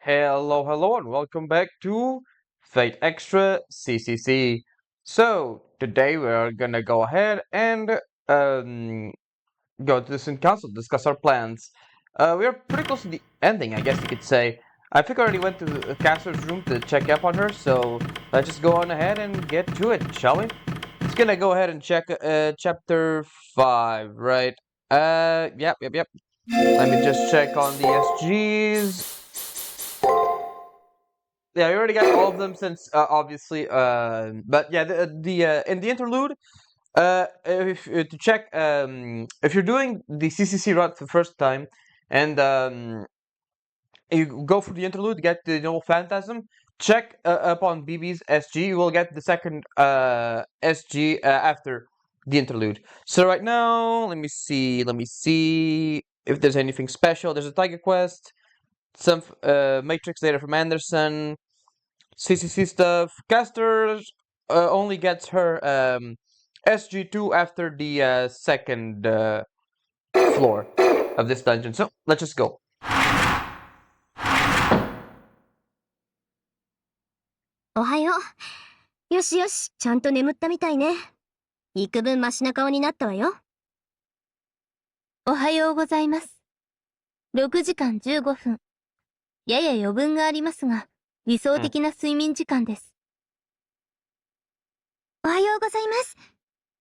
Hello, and welcome back to Fate Extra CCC. So, today we're gonna go ahead and um, go to the student council, discuss our plans. We are pretty close to the ending, I guess you could say. I think I already went to the counselor's room to check up on her, so let's just go on ahead and get to it, shall we? It's gonna go ahead and check chapter 5, right? Yep. Let me just check on the SGs. Yeah, we already got all of them since obviously. But yeah, the in the interlude, if to check if you're doing the CCC route for the first time, and you go for the interlude, get the noble phantasm. Check upon BB's SG. You will get the second SG after the interlude. So right now, let me see if there's anything special. There's a Tiger Quest, some Matrix data from Anderson. CCC stuff. Caster only gets her SG2 after the second floor of this dungeon. So let's just go. おはよう。よしよし、ちゃんと眠ったみたいね。幾分マシな顔になったわよ。おはようございます。6時間15分。やや余分がありますが、理想的な睡眠時間です。おはようございます。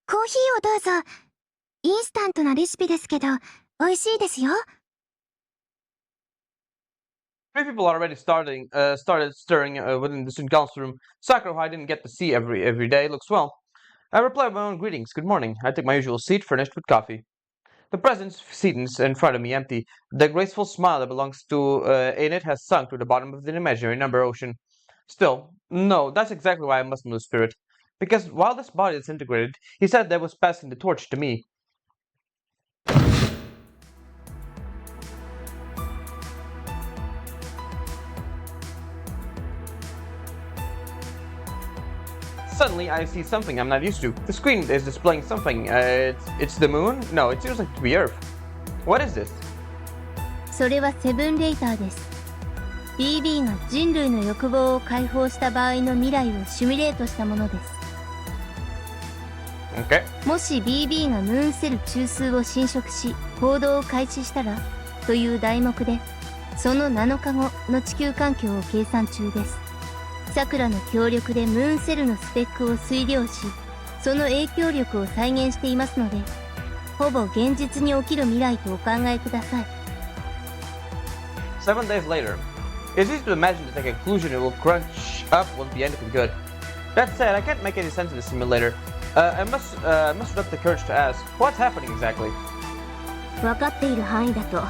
コーヒーをどうぞ。インスタントなレシピですけど、美味しいですよ。Three people already started stirring within the student council room. Sakura, who I didn't get to see every day, looks well. I reply with my own greetings. Good morning. I take my usual seat, furnished with coffee. The president's seat in front of me empty. The graceful smile that belongs to in it has sunk to the bottom of the imaginary number ocean. Still, no, that's exactly why I must lose spirit. Because while this body disintegrated, he said that was passing the torch to me. Suddenly, I see something I'm not used to. The screen is displaying something. It's the moon? No, it seems like to be Earth. What is this? それはセブンレイターです。BB が人類の欲望を解放した場合の未来をシミュレートしたものです。Okay. もし BB がムーンセル中枢を侵食し、行動を開始したらという題目で、その7日後の地球環境を計算中です。さくらの協力でムーンセルのスペックを推量し、その影響力を再現していますので、ほぼ現実に起きる未来とお考えください。7 days later. It's easy to imagine that the conclusion it will crunch up won't be anything good. That said, I can't make any sense of the simulator. I must have the courage to ask, what's happening exactly? 分かっている範囲だと、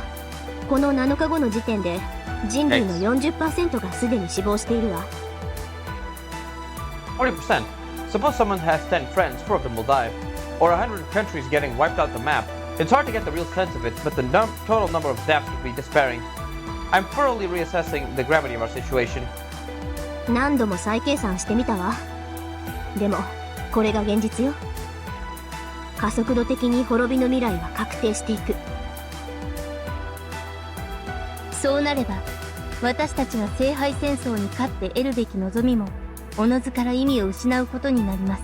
この7日後の時点で人類の 40% がすでに死亡しているわ。40%. Suppose someone has 10 friends, 4 of them will die. Or 100 countries getting wiped out the map. It's hard to get the real sense of it, but the total number of deaths would be despairing. I'm thoroughly reassessing the gravity of our situation. 何度も再計算してみたわ。でも、これが現実よ。加速度的に滅びの未来は確定していく。そうなれば、私たちが聖杯戦争に勝って得るべき望みも、おのずから意味を失うことになります。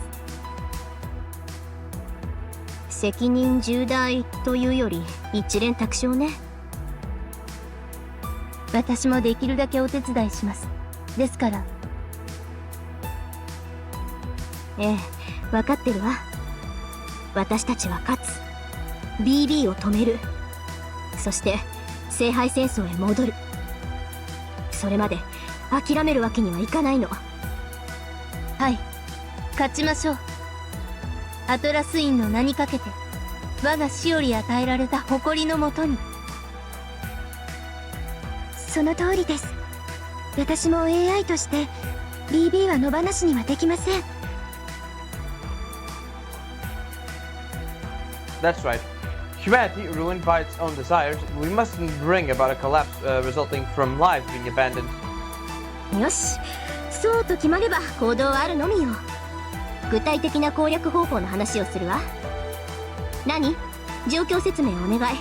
責任重大というより一連卓上ね。私もできるだけお手伝いします。ですから。ええ、分かってるわ。私たちは勝つ。BB を止める。そして聖杯戦争へ戻る。それまで諦めるわけにはいかないの。はい、勝ちましょう。アトラス院の名にかけて、我が死より与えられた誇りのもとに。その通りです。私も AI として BB は野放しにはできません。That's right. Humanity, ruined by its own desires, we mustn't bring about a collapse resulting from lives being abandoned. よし、そうと決まれば行動あるのみよ。具体的な攻略方法の話をするわ。何？状況説明お願い。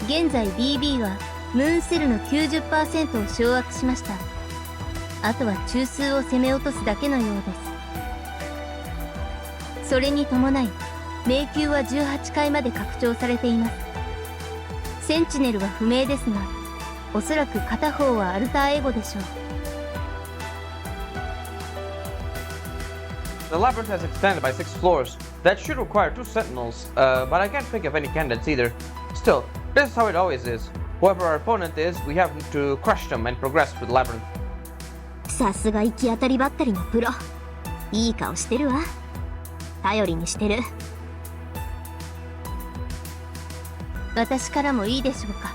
現在 BB はムーンセルの 90% を掌握しました。あとは中枢を攻め落とすだけのようです。それに伴い迷宮は18階まで拡張されています。センチネルは不明ですが、おそらく片方はアルターエゴでしょう。The labyrinth has extended by 6 floors. That should require 2 sentinels, but I can't think of any candidates either. Still, this is how it always is. Whoever our opponent is, we have to crush them and progress through the labyrinth. さすが行き当たりばったりのプロ。いい顔してるわ。頼りにしてる。私からもいいでしょうか。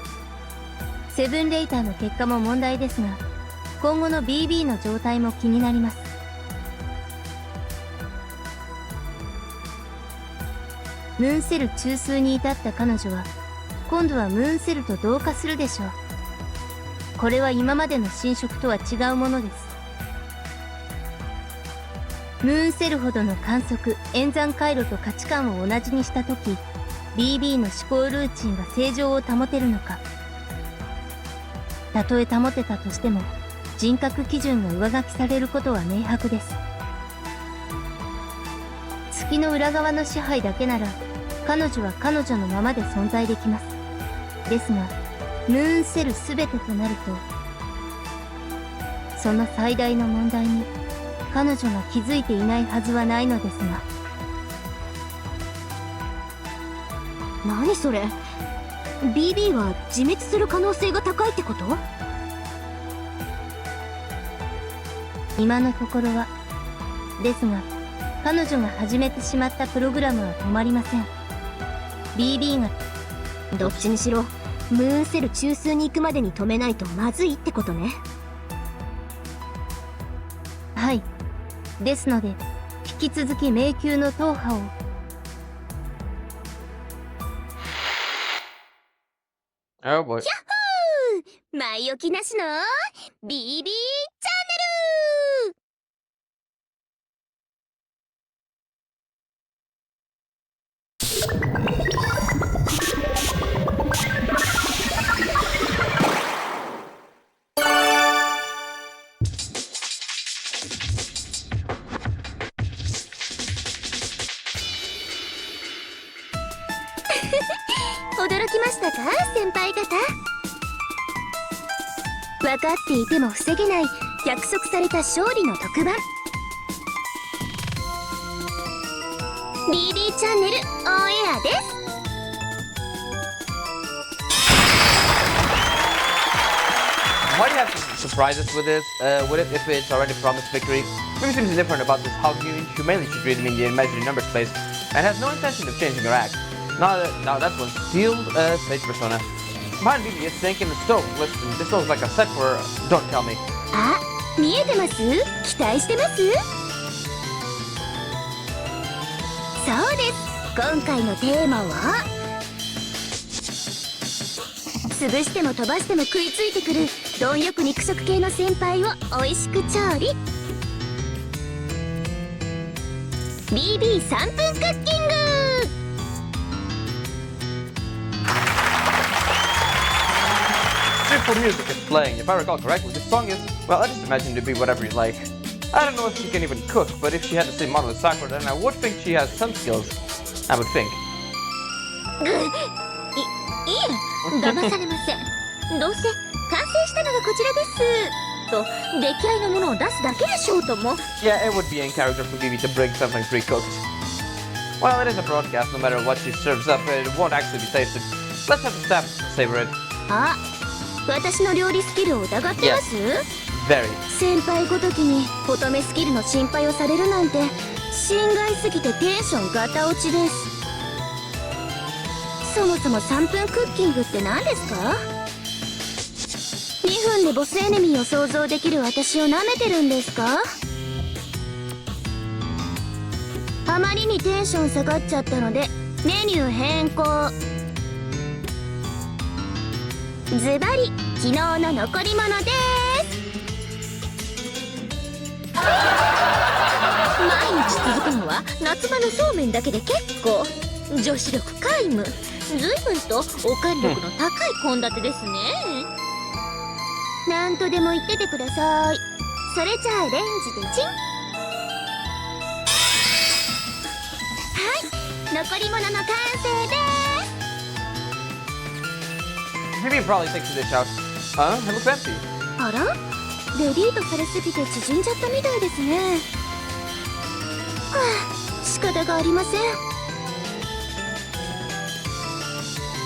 セブンレイターの結果も問題ですが、今後の BB の状態も気になります。ムーンセル中枢に至った彼女は、今度はムーンセルと同化するでしょう。これは今までの侵食とは違うものです。ムーンセルほどの観測、演算回路と価値観を同じにしたとき、BB の思考ルーチンが正常を保てるのか。たとえ保てたとしても、人格基準が上書きされることは明白です。月の裏側の支配だけなら、彼女は彼女のままで存在できます。ですが、ムーンセル全てとなると、その最大の問題に彼女が気づいていないはずはないのですが。何それ？ BB は自滅する可能性が高いってこと？今のところは。ですが、彼女が始めてしまったプログラムは止まりません。BB がどっちにしろムーンセル中枢に行くまでに止めないとまずいってことね。はい。ですので、引き続き迷宮の踏破を。Oh boy. 前置きなしの BB チャンネル。驚きましたか、先輩方。分かっていても防げない約束された勝利の特番 BB チャンネルオンエアです。Why do you have to surprise us with this? With it if it's already promised victory? Maybe something different about this how you humanely should treat him in the imaginary number space, and has no intention of changing her act. Now that one's sealed stage persona. Behind BB is sinking the stove. Listen, this looks like a set for Don't Tell Me. あ、見えてます？期待してます？そうです。今回のテーマは潰しても飛ばしても食いついてくる貪欲肉食系の先輩を美味しく調理 BB3 分クッキング。Cheerful music is playing. If I recall correctly, this song is, well, I just imagine it to be whatever you like. I don't know if she can even cook, but if she had the same model as Sakura, then I would think she has some skills. I would think. いえ、騙されません。どうせ完成したのがこちらですと出来合いのものを出すだけでしょうとも。 Yeah, it would be in character for BB to bring something pre-cooked. Well, it is a broadcast. No matter what she serves up, it won't actually be tasted. Let's have the staff savor it. あ、私の料理スキルを疑ってます？ Very. 先輩ごときに乙女スキルの心配をされるなんて心外すぎてテンションガタ落ちです。そもそも3分クッキングって何ですか？2分でボスエネミーを想像できる私を舐めてるんですか？あまりにテンション下がっちゃったのでメニュー変更。ズバリ昨日の残り物です。毎日続くのは夏場のそうめんだけで結構。女子力皆無。随分とおかん力の高い献立ですね。なんとでも言っててください。それじゃあレンジでチン。はい、残り物の完成です。Maybe probably takes the dish out. It looks empty. あら、レディーとされすぎて縮んじゃったみたいですね。はあ、仕方がありません。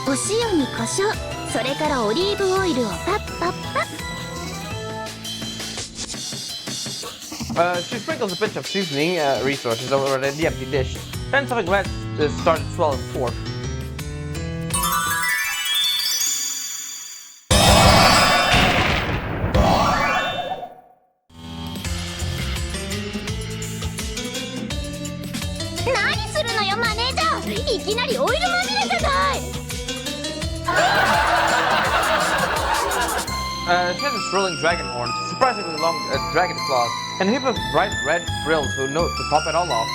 お塩に胡椒、それからオリーブオイルをパッパッパッ。She sprinkles a pinch of seasoning resources over the empty dish. Then something red started swelling forth. She has a swirling dragon horn, surprisingly long dragon claws, and a heap of bright red frills to top it all off.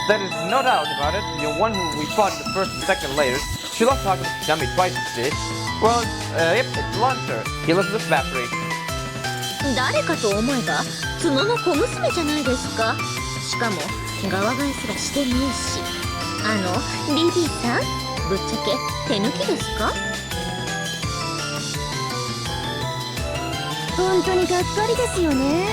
There is no doubt about it, the one who we fought in the first and second layers. She loves talking to Dummy twice as did. Well, yep, it's Lancer. He lives with Vapori. 誰かと思えば角の小娘じゃないですか。しかも側替えすらしてねえし。リビーさん、ぶっちゃけ手抜きですか？本当にがっかりですよね。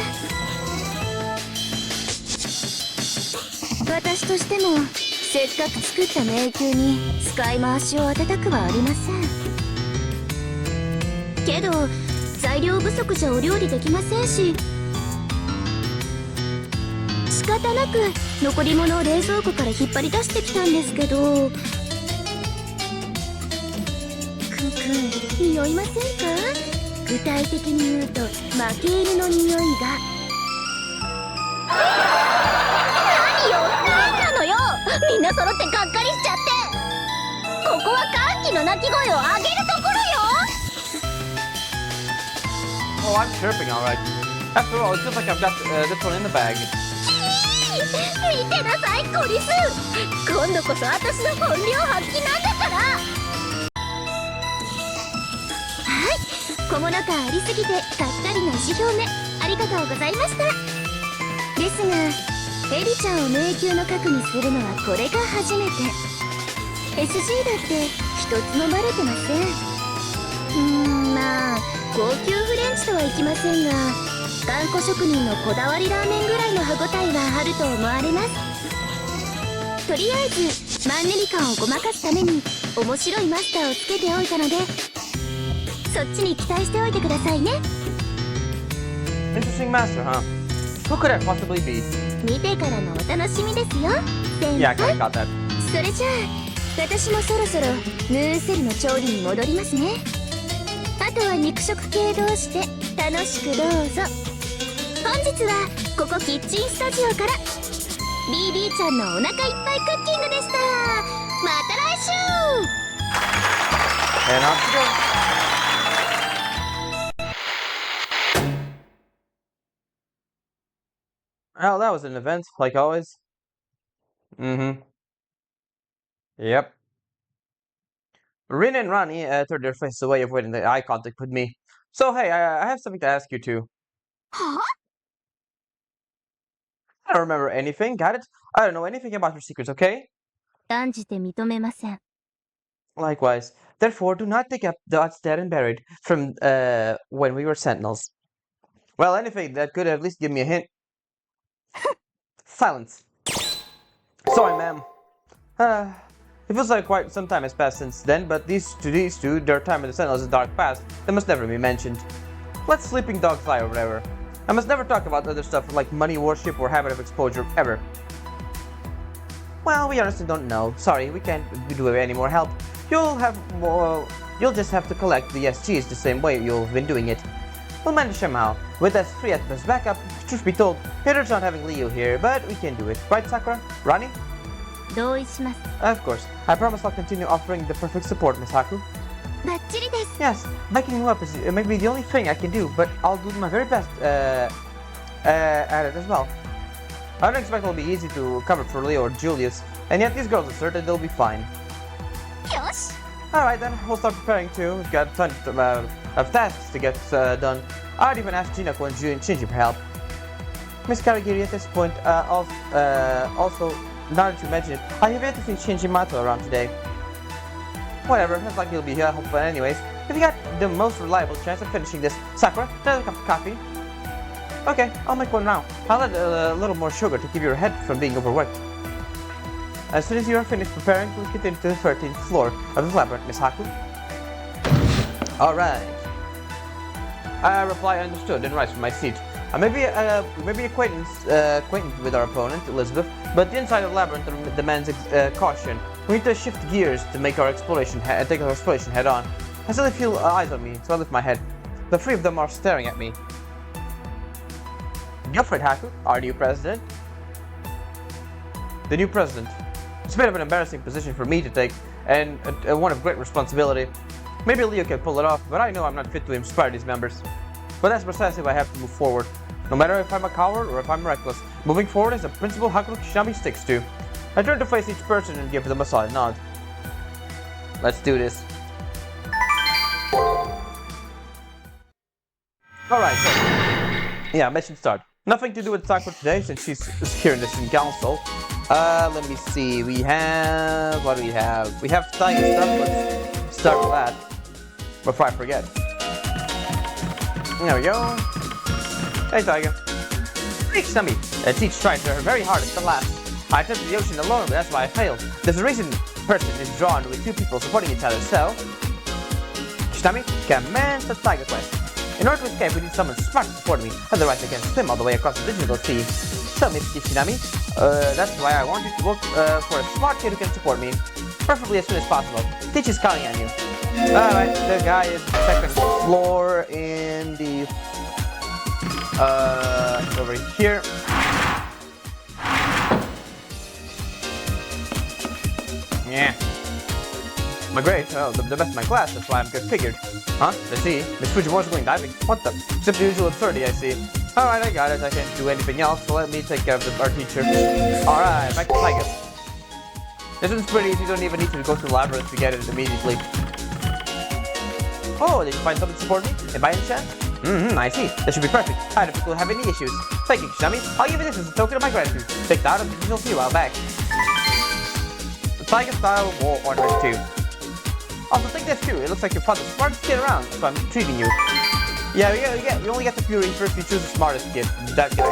私としてもせっかく作った迷宮に使い回しを当てたくはありませんけど、材料不足じゃお料理できませんし、仕方なく残り物を冷蔵庫から引っ張り出してきたんですけど、匂いませんか？具体的に言うと負け犬の匂いが。何よ、何なのよ。みんな揃ってがっかりしちゃって。ここは歓喜の鳴き声を上げるところよ。Oh, I'm chirping, alright. After all, it feels like I've got this one in the bag. 見てなさい、コリス。今度こそ私の本領発揮なんだから。はい、小物感ありすぎてがっかりな意思表明ありがとうございました。ですがエリちゃんを迷宮の核にするのはこれが初めて。 SG だって一つもバレてません。まあ高級フレンチとはいきませんが、頑固職人のこだわりラーメンぐらいの歯ごたえはあると思われます。とりあえずマンネリ感をごまかすために面白いマスターをつけておいたので、そっちに期待しておいてくださいね。 Interesting master, huh? Who could that possibly be? 見てからのお楽しみですよ、先 Yeah, I 輩。 got that. それじゃあ私もそろそろヌーンセルの調理に戻りますね。あとは肉食系同士で楽しくどうぞ。本日はここキッチンスタジオから BB ちゃんのお腹いっぱいクッキングでした。また来週。 And off you go. Well, that was an event, like always. Mm-hmm. Yep. Rin and Rani turned their faces away, avoiding the eye contact with me. So, hey, I have something to ask you too. Huh? I don't remember anything, got it? I don't know anything about your secrets, okay? 断じて認めません。 Likewise. Therefore, do not dig up dots dead and buried from when we were sentinels. Well, anything that could at least give me a hint. Silence. Sorry, ma'am. It feels like quite some time has passed since then, but these two, their time in the Sentinels is dark past. They must never be mentioned. Let sleeping dogs lie or whatever. I must never talk about other stuff like money worship or habit of exposure, ever. Well, we honestly don't know. Sorry, we can't do any more help. You'll just have to collect the SGs the same way you've been doing it. We'll manage somehow. With us three at best backup, truth be told, haters not having Leo here, but we can do it. Right, Sakura? Ronnie? 同意します。 Of course. I promise I'll continue offering the perfect support, Miss Haku. バッチリです。 Yes, backing you up is maybe the only thing I can do, but I'll do my very best at it as well. I don't expect it'll be easy to cover for Leo or Julius, and yet these girls are certain they'll be fine. よし Alright then, we'll start preparing too. We've got a ton of tasks to get done. I'd even ask Jinako and Shinji for help. Miss Karagiri, at this point, also, now that you mention it, I have yet to see Shinji Mato around today. Whatever, it's like he'll be here, hopefully anyways. If you got the most reliable chance of finishing this, Sakura, another cup of coffee? Okay, I'll make one now. I'll add a little more sugar to keep your head from being overworked. As soon as you are finished preparing, we'll continue to the 13th floor of the labyrinth, Miss Haku. Alright. I reply understood and rise from my seat. I may be acquainted with our opponent, Elizabeth, but the inside of the labyrinth demands caution. We need to shift gears to make our exploration head on. I suddenly feel eyes on me, so I lift my head. The three of them are staring at me. Guilford Haku, our new president. The new president. It's a bit of an embarrassing position for me to take, and one of great responsibility. Maybe Leo can pull it off, but I know I'm not fit to inspire these members. But that's precisely why I have to move forward. No matter if I'm a coward or if I'm reckless, moving forward is a principle Haku Kishinami sticks to. I turn to face each person and give them a solid nod. Let's do this. Alright, so... yeah, mission start. Nothing to do with Sakura today since she's here in the Shin Council. Let me see. We have... what do we have? We have Tiger stuff. Let's start with that. Before I forget. There we go. Hey, Tiger. Hey, Kishinami. Teach tried very hard at the last. I attempted the ocean alone, but that's why I failed. There's a reason person is drawn with two people supporting each other, so... Kishinami, commence the Tiger Quest. In order to escape, we need someone smart to support me, otherwise I can't swim all the way across the digital sea. So, Miss Kishinami, that's why I want you to look for a smart kid who can support me. Preferably as soon as possible. Teach is counting on you. Alright, the guy is second floor in the... over here. Yeah. My grades, well, the best in my class, that's why I'm good figured. Huh? Let's see. Miss Fujimoto's going diving. What the? Except the usual absurdity, I see. Alright, I got it. I can't do anything else, so let me take care of our teacher. Alright, back to Tiger. This one's pretty easy. You don't even need to go to the labyrinth to get it immediately. Oh, did you find something to support me? And by any chance? I see. That should be perfect. I don't think we'll have any issues. Thank you, Kishinami. I'll give you this as a token of my gratitude. Picked out of the digital sea a while back. The Tiger style wall ornament too. Also, take this too. It looks like you found the smartest kid around, so I'm treating you. Yeah, you only get the Fury first if you choose the smartest kid. That kid.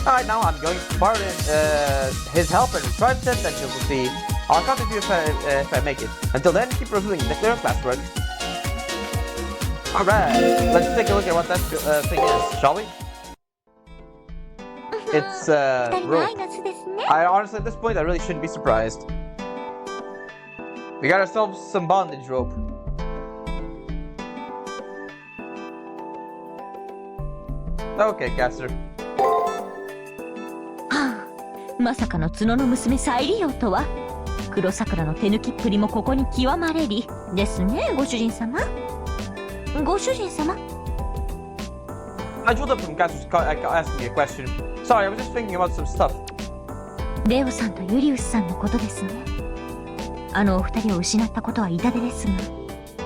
Alright, now I'm going to borrow his help and recharge the essentials to see. I'll contact you if I make it. Until then, keep reviewing the clear classwork. Alright, let's take a look at what that thing is, shall we? It's rope. I honestly, at this point, I really shouldn't be surprised. We got ourselves some bondage rope. Okay, caster. まさかの角の娘再利用とは。黒桜の手抜きっぷりもここに極まれりですね、ご主人様。ご主人様。I pulled up from Caster's asking me a question. Sorry, I was just thinking about some stuff. レオさんとユリウスさんのことですね。あのお二人を失ったことは痛手ですが、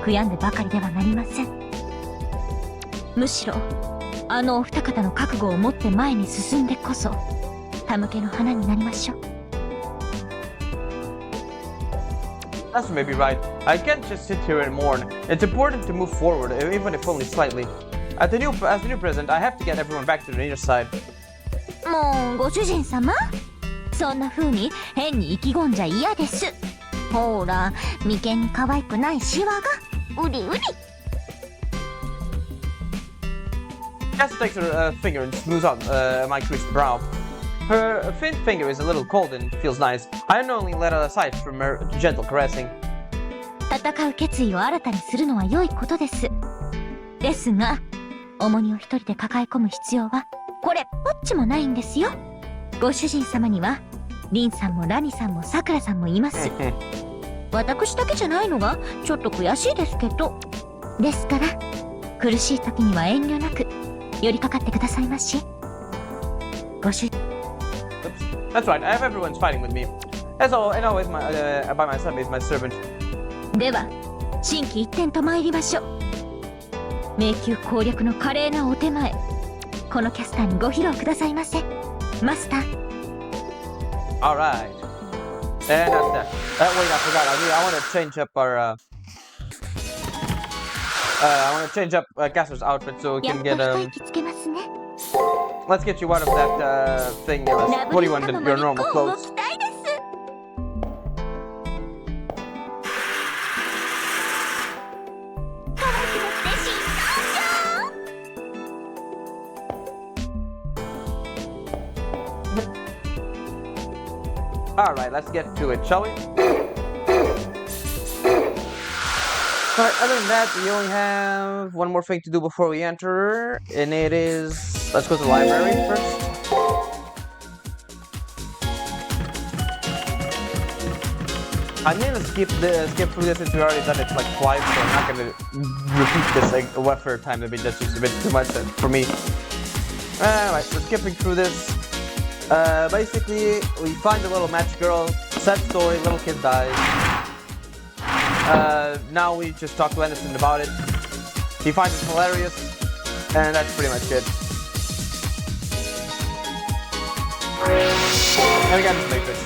悔やんでばかりではなりません。むしろ、あのお二方の覚悟を持って前に進んでこそ、手向けの花になりましょう。That's maybe right. I can't just sit here and mourn. It's important to move forward, even if only slightly. As the new president, I have to get everyone back to the inner side. もうご主人様、そんな風に変に意気込んじゃ嫌です。ほら、眉間に可愛くないシワがうりうり。Cass takes her finger and smooths out my creased brow. Her thin finger is a little cold and feels nice. I only let her aside from her gentle caressing. 戦う決意を新たにするのは良いことです。ですが、重荷を一人で抱え込む必要はこれっぽっちもないんですよ。ご主人様にはリンさんもラミさんもさくらさんもいます。私だけじゃないのがちょっと悔しいですけど。ですから苦しい時には遠慮なく寄りかかってくださいまし。ご主人。 That's right, I have everyone's fighting with me. And always by my side is my servant. では心機一転と参りましょう。迷宮攻略の華麗なお手前、このキャスターにご披露くださいませ、マスター。Alright. And that's that. Wait, I forgot. I want to change up our. I want to change up Casper's outfit so we やっ can と get 一息つけますね。Let's get you out of that thing. Let's put you on your normal を clothes. 着たいです。可愛くなって新登場。 Alright, let's get to it, shall we? Alright, other than that, we only have one more thing to do before we enter, and it is... Let's go to the library first. I'm gonna skip through this since we already done it like twice, so I'm not gonna repeat this like one third time. Maybe that's just a bit too much for me. Alright, so skipping through this. Basically, we find a little match girl, sad story, little kid dies. Now we just talk to Anderson about it. He finds it hilarious, and that's pretty much it. And we got this matrix.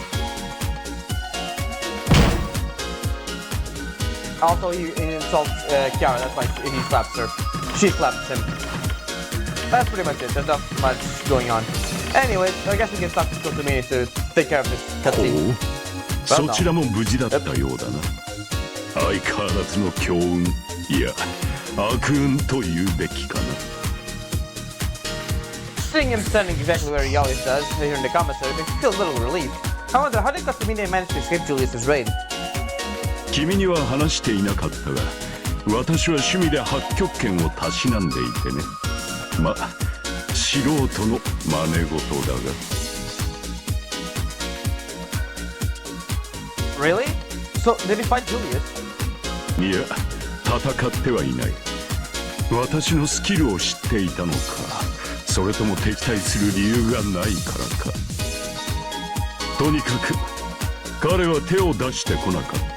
Also, he insults Kiara, that's why he slaps her. She slaps him. That's pretty much it, there's not much going on. Anyways, I guess we can stop this Kotomini to take care of this cutscene. そちらも無事だったようだな。相変わらずの強運、いや、悪運と言うべきかな。 Seeing him standing exactly where he always does, here in the commissary, makes me feel a little relieved. I wonder, how did Kotomini manage to escape Julius's raid? 君には話していなかったが、私は趣味で八極拳をたしなんでいてね。ま、素人の真似事だが。Really? So, did he fight Julius? いや、戦ってはいない。私のスキルを知っていたのか、それとも敵対する理由がないからか。とにかく、彼は手を出してこなかった。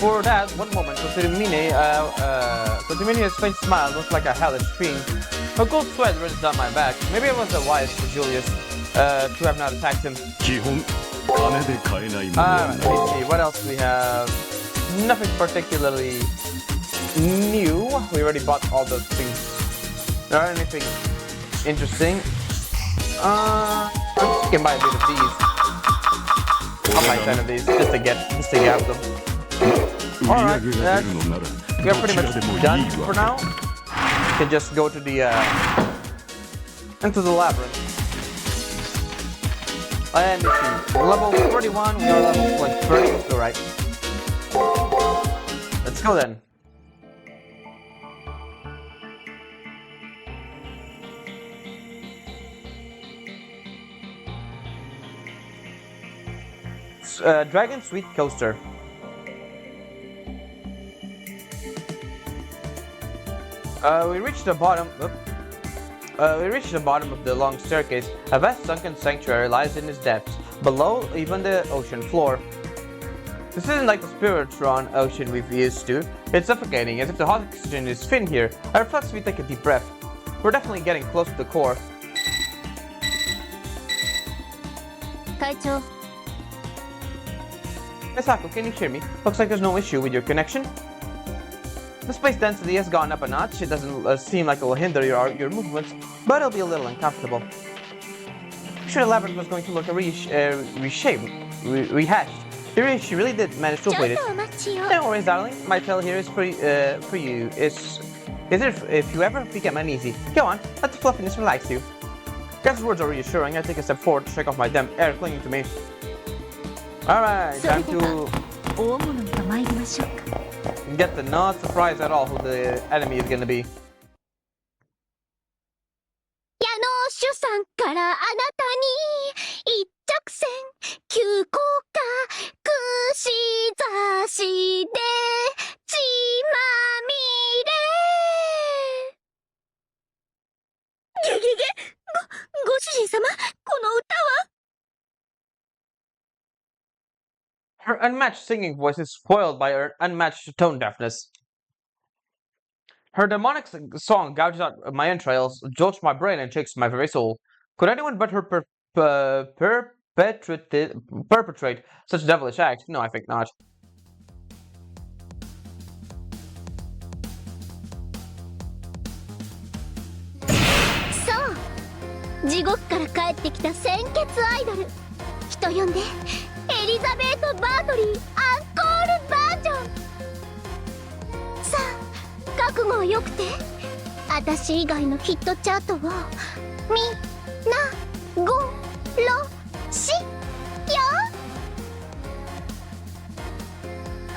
For that, one moment, Kotomine's faint smile looked like a hellish fiend. A cold sweat runs down my back. Maybe it was wise for Julius to have not attacked him. 基本、金で買えないものはない。 Let me see, what else we have? Nothing particularly new. We already bought all those things. There aren't anything interesting. I can buy a bit of these. I'll buy 10 of these just to get them. Alright, we are pretty much done for now. We can just go to the into the labyrinth. And let's see, level 41, we are level like 30, alright. Let's go then. Dragon Sweet Coaster. We reached the bottom. We reached the bottom of the long staircase. A vast sunken sanctuary lies in its depths, below even the ocean floor. This isn't like the Spiritron ocean we've used to. It's suffocating, as if the oxygen is thin here. I reflex we take a deep breath. We're definitely getting close to the core. 会長、 Misako, can you hear me? Looks like there's no issue with your connection. The space density has gone up a notch. It doesn't seem like it will hinder your movements, but it'll be a little uncomfortable. Sure, the labyrinth was going to look rehashed. She really did manage to ちょ complete っ it. とお待ちを。 No worries, darling. My tale here is for you. Is it if you ever become uneasy? Go on, let the fluffiness relax you. Guess words are reassuring. I take a step forward to shake off my damp air clinging to me. Alright, それ time では to 大物へと参りましょうか。 get the not surprised at all who the enemy is gonna be. 矢野主さんからあなたに一直線急降下串刺しで血まみれ。げげげご主人様、この歌は。Her unmatched singing voice is spoiled by her unmatched tone deafness. Her demonic song gouges out my entrails, jolts my brain, and shakes my very soul. Could anyone but her perpetrate such devilish acts? No, I think not. 地獄から帰ってきた鮮血アイドル、人呼んでエリザベート・バートリーアンコールバージョン。さあ覚悟はよくて、私以外のヒットチャートをみなごろしよ。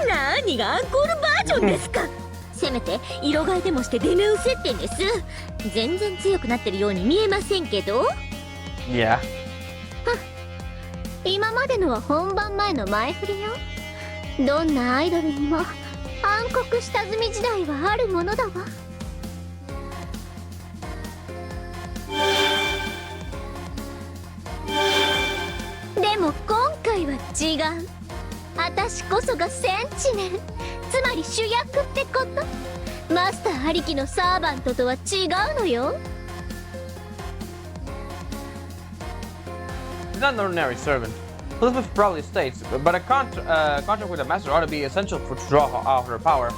何がアンコールバージョンですか。せめて色替えでもして出直せってんです。全然強くなってるように見えませんけど。いや、今までのは本番前の前振りよ。どんなアイドルにも暗黒下積み時代はあるものだわ。でも今回は違う。私こそがセンチネル、つまり主役ってこと。マスターありきのサーバントとは違うのよ。She's not an ordinary servant. Elizabeth probably states, but a contract with a master ought to be essential to draw out her power.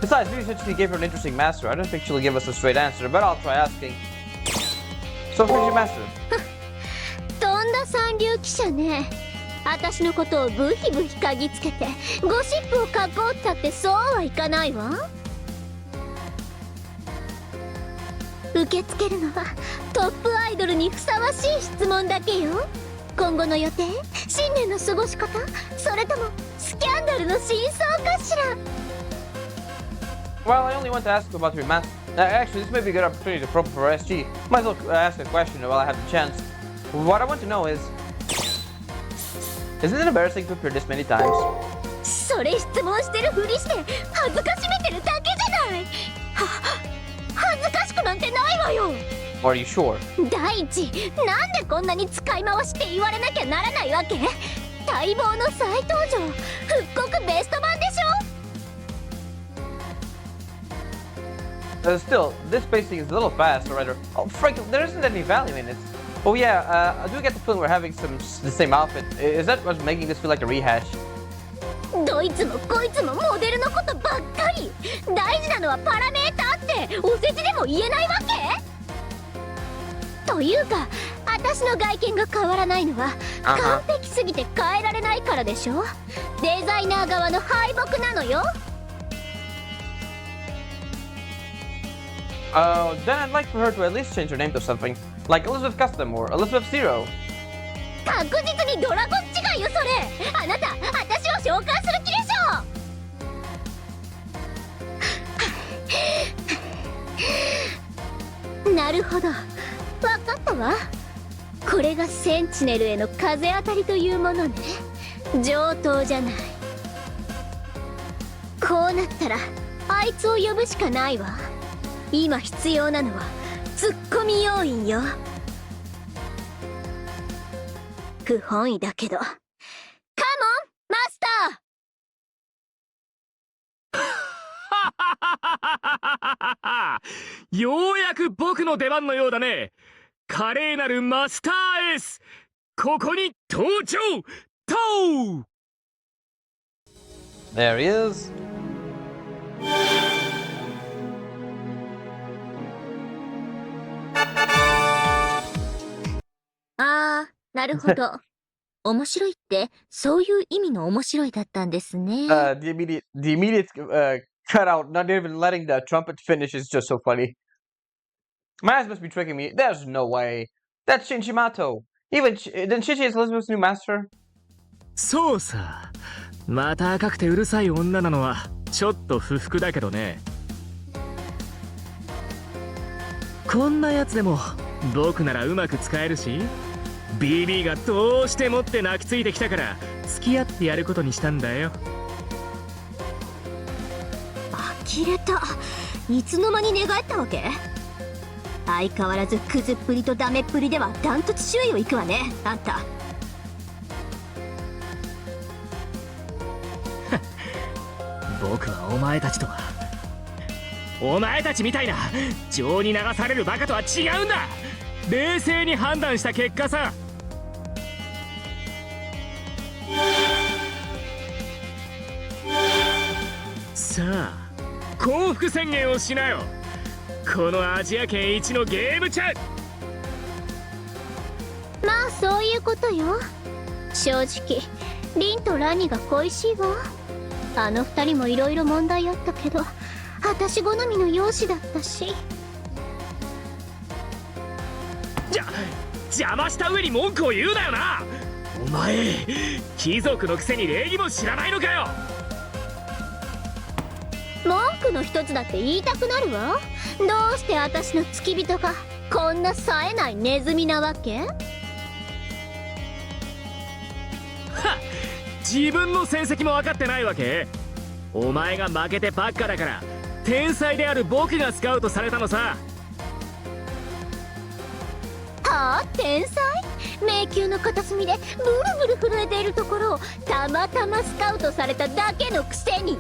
Besides, maybe since she gave her an interesting master, I don't think she'll give us a straight answer, but I'll try asking. So, who's your master? とんだ三流記者ね。私のことをブヒブヒ嗅ぎつけてゴシップを書こうったってそうはいかないわ。受け付けるのはトップアイドルにふさわしい質問だけよ。今後の予定、新年の過ごし方、それともスキャンダルの真相かしら。 Well, I only want to ask about your master. Actually, this may be a good opportunity to probe for SG. Might as well ask a question while I have the chance. What I want to know is, isn't it embarrassing to appear this many times? それ質問してるふりして恥ずかしめてるだけじゃない。恥ずかしくなんてないわよ。 Are you sure? 第一、なんでこんなに使い回しって言われなきゃならないわけ。待望の再登場、復刻ベスト版でしょ。 Still, this pacing is a little fast, or rather, oh, frankly, there isn't any value in it. Oh yeah, I do get the feeling we're having the same outfit. Is that what's making this feel like a rehash? どいつもこいつもモデルのことばっかり。大事なのはパラメーターってお世辞でも言えないわけ。というか、私の外見が変わらないのは完璧すぎて変えられないからでしょ。デザイナー側の敗北なのよ。Then I'd like for her to at least change her name to something like Elizabeth Custom or Elizabeth Zero. 確実にドラゴン違いよそれ。あなた、私を召喚する気でしょ。なるほど、分かったわ。これがセンチネルへの風当たりというものね。上等じゃない。こうなったらあいつを呼ぶしかないわ。今必要なのはツッコミ要員よ。不本意だけど、カモンマスターようやく僕の出番のようだね。華麗なるマスターエース、ここに登場。トー There he is. なるほど。面白いってそういう意味の面白いだったんですね。The immediate cut out, not even letting the trumpet finish is just so funny. My eyes must be tricking me. There's no way. That's Shinjimato. Even then, Shichi is Elizabeth's new master. そうさ、また赤くてうるさい女なのはちょっと不服だけどね。こんなやつでも僕ならうまく使えるし、 BB がどうしてもって泣きついてきたから付き合ってやることにしたんだよ。呆れた。いつの間に寝返ったわけ。相変わらずクズっぷりとダメっぷりではダントツ首位を行くわね、あんた。僕はお前たちとは、お前たちみたいな情に流されるバカとは違うんだ。冷静に判断した結果さ。さあ降伏宣言をしなよ、このアジア圏一のゲームちゃん。まあそういうことよ。正直リンとラニが恋しいわ。あの二人もいろいろ問題あったけど、私好みの容姿だったし。邪魔した上に文句を言うなよな。お前貴族のくせに礼儀も知らないのかよ。文句の一つだって言いたくなるわ。どうして私の付き人がこんな冴えないネズミなわけ？はっ、自分の成績も分かってないわけ？お前が負けてばっかだから天才である僕がスカウトされたのさ。はあ、天才？迷宮の片隅でブルブル震えているところをたまたまスカウトされただけのくせに。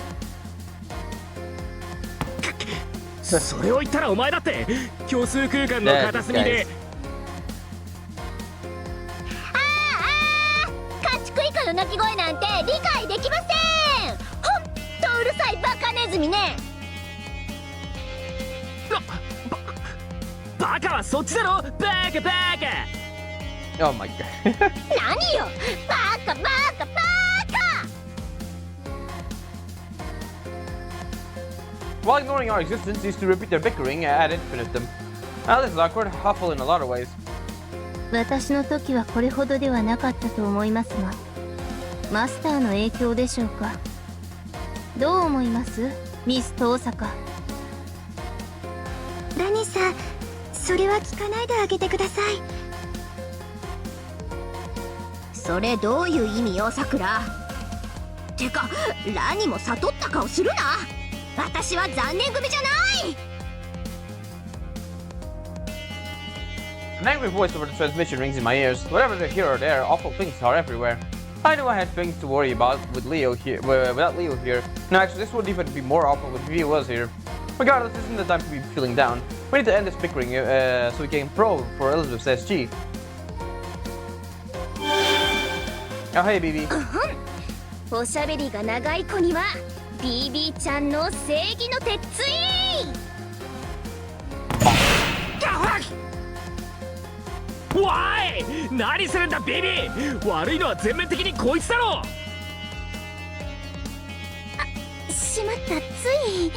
それを言ったらお前だって虚数空間の片隅で。家畜以下の鳴き声なんて理解できません。ほんとうるさいバカネズミね。バカはそっちだろ。バカバカ。Oh my god. 何よ、バカバカバカ。While ignoring our existence, used to repeat their bickering ad infinitum. This is awkward, awful in a lot of ways. 私の時はこれほどではなかったと思いますが、マスターの影響でしょうか。どう思いますミス遠坂。ラニさん、それは聞かないであげてください。それどういう意味よ、さくら。てかラニも悟った顔するな。私は残念組じゃない。 An angry voice over the transmission rings in my ears. Whatever they hear or there, awful things are everywhere. I knew I had things to worry about with Leo here, without Leo here. No, actually, this would even be more awful if he was here. Regardless, this isn't the time to be feeling down. We need to end this bickering so we can pro for Elizabeth's SG. Oh, hey, BB. おしゃべりが長い子には BB ちゃんの正義の鉄槌。おい何するんだビビ。悪いのは全面的にこいつだろ。しまった、つい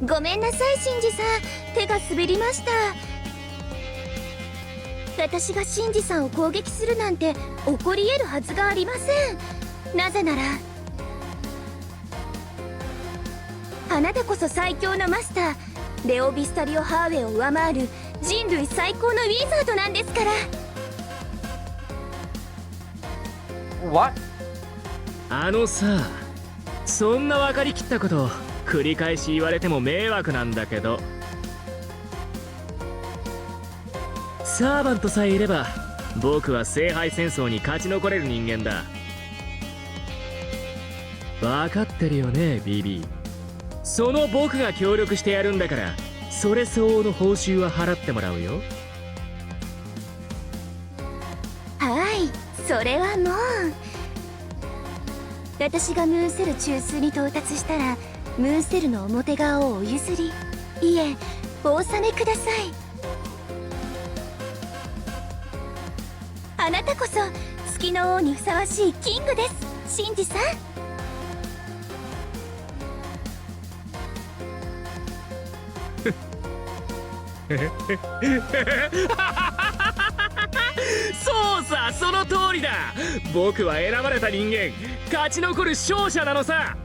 ごめんなさい、シンジさん。手が滑りました。私がシンジさんを攻撃するなんて起こり得るはずがありません。なぜならあなたこそ最強のマスター、レオ・ビスタリオ・ハーウェイを上回る人類最高のウィザードなんですから。 What? あのさ、そんな分かりきったこと繰り返し言われても迷惑なんだけど、サーバントさえいれば僕は聖杯戦争に勝ち残れる人間だ。分かってるよね BB。 その僕が協力してやるんだから、それ相応の報酬は払ってもらうよ。はい、それはもう。私がムーンセル中枢に到達したらムーンセルの表側をお譲り、いえお納めください。あなたこそ月の王にふさわしいキングです、シンジさん。そうさ、その通りだ。僕は選ばれた人間、勝ち残る勝者なのさ。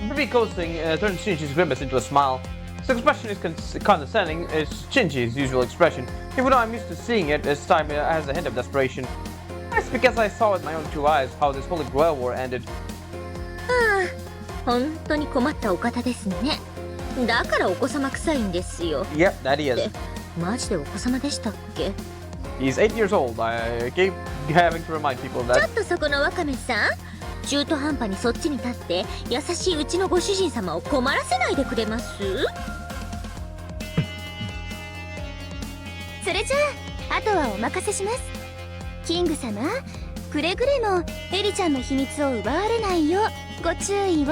BB coasting turns Shinji's grimace into a smile. His expression is condescending, is Shinji's usual expression, even though I'm used to seeing it this time as a hint of desperation. That's because I saw with my own two eyes how this Holy Grail War ended. 本当に困ったお方ですね。だからお子様臭いんですよ。Yep, that he is. マジでお子様でしたっけ？ He's 8 years old. I keep having to remind people of ちょ that. っとそこのワカメさん、中途半端にそっちに立って優しいうちのご主人様を困らせないでくれます？それじゃああとはお任せします。キング様、くれぐれもエリちゃんの秘密を奪われないようご注意を。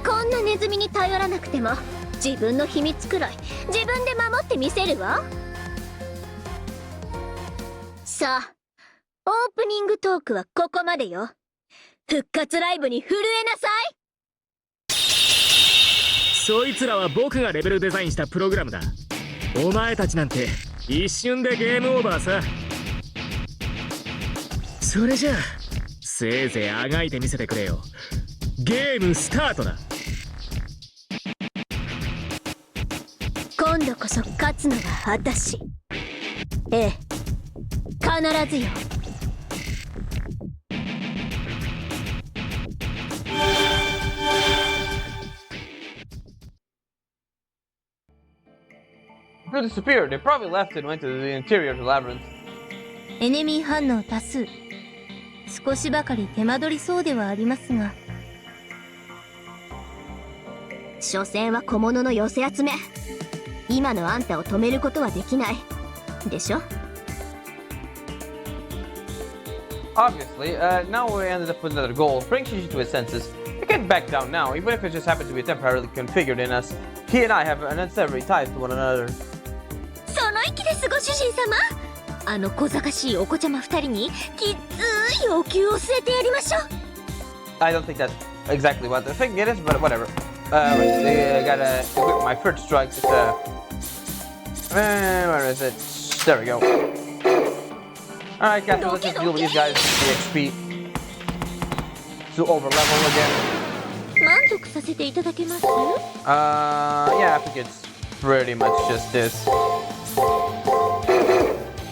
こんなネズミに頼らなくても自分の秘密くらい自分で守ってみせるわ。さあ、オープニングトークはここまでよ。復活ライブに震えなさい。そいつらは僕がレベルデザインしたプログラムだ。お前たちなんて一瞬でゲームオーバーさ。それじゃあせいぜいあがいてみせてくれよ。ゲームスタートだ。今度こそ勝つのが私。ええ、必ずよ。To disappear. They probably left and went to the interior of the labyrinth. エネミー反応多数。少しばかり手間取りそうではありますが、所詮は小物の寄せ集め。今のあんたを止めることはできないでしょ。Obviously, now we ended up with another goal. Bring Shishi to his senses. We can't back down now, even if it just happens to be temporarily configured in us. He and I have unnecessary ties to one another. その意気です、ご主人様。あの小賢しいお子ちゃま二人にきつい要求を据えてやりましょう。I don't think that's exactly what the thing it is, but whatever. Right, gotta equip my first strikes. Where is it? There we go. Alright, Casper, let's just deal with these guys with the XP. To over level again. 満足させていただけます？ Yeah, I think it's pretty much just this.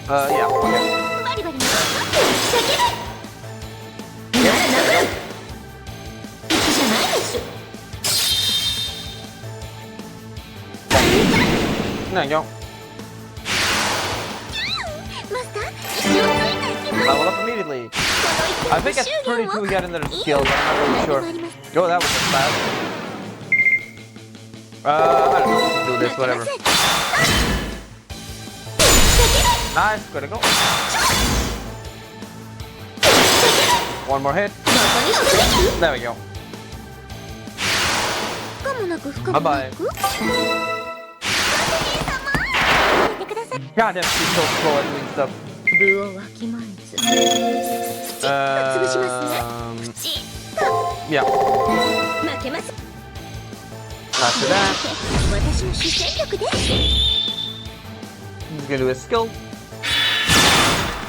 Yeah, okay. バリバリの叫べ。ならなく敵じゃないです。There you go. マスター、一応ついたいきます。 Level up immediately. I think at 32 we got another skill, but I'm not really sure. Oh, that was just bad. I don't know. Let's do this, whatever. Nice, critical. One more hit. There we go. Bye bye. God, that's so slow at doing stuff. 部をわきまえず。潰しますね。プチッと。Yeah. 負けます。 After that, 私の主戦力です。 he's gonna do his skill.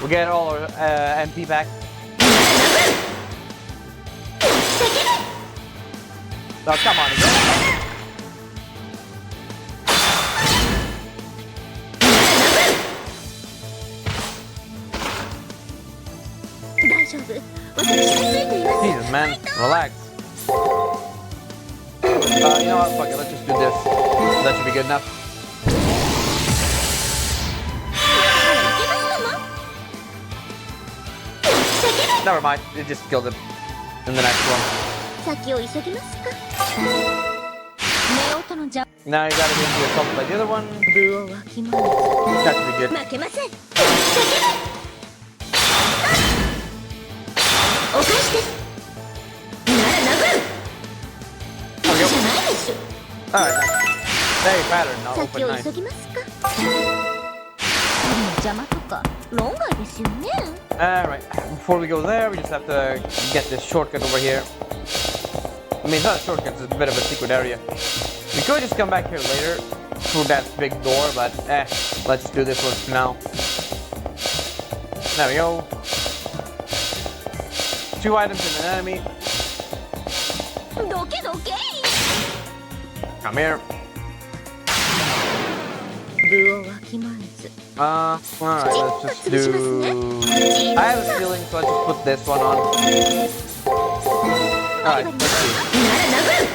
We'll get all our MP back. Oh, come on again. 大丈夫。私がついています。 Jesus, man. Relax. You know what? Fuck it. Let's just do this. That should be good enough. Never mind. It just killed him in the next one. 先を急ぎますか。夫の邪 Now you gotta get into assault by the other one. 部をわきまえ That should be good. ず。負けません。お返しです。なら殴る。 There we じゃ go. ないでしょ。 Alright, nice. Very pattern, not 先 open を nice. 急ぎますか。邪魔とか論外ですよね。 Alright, before we go there, we just have to get this shortcut over here. I mean, it's not a shortcut, it's a bit of a secret area. We could just come back here later through that big door, but let's just do this one for now. There we go. 2 items in an enemy. どけどけ。 Come here. 部をわきまえず。 Alright, let's just do... I have a feeling, so let's just put this one on. Alright, let's see. なら殴る。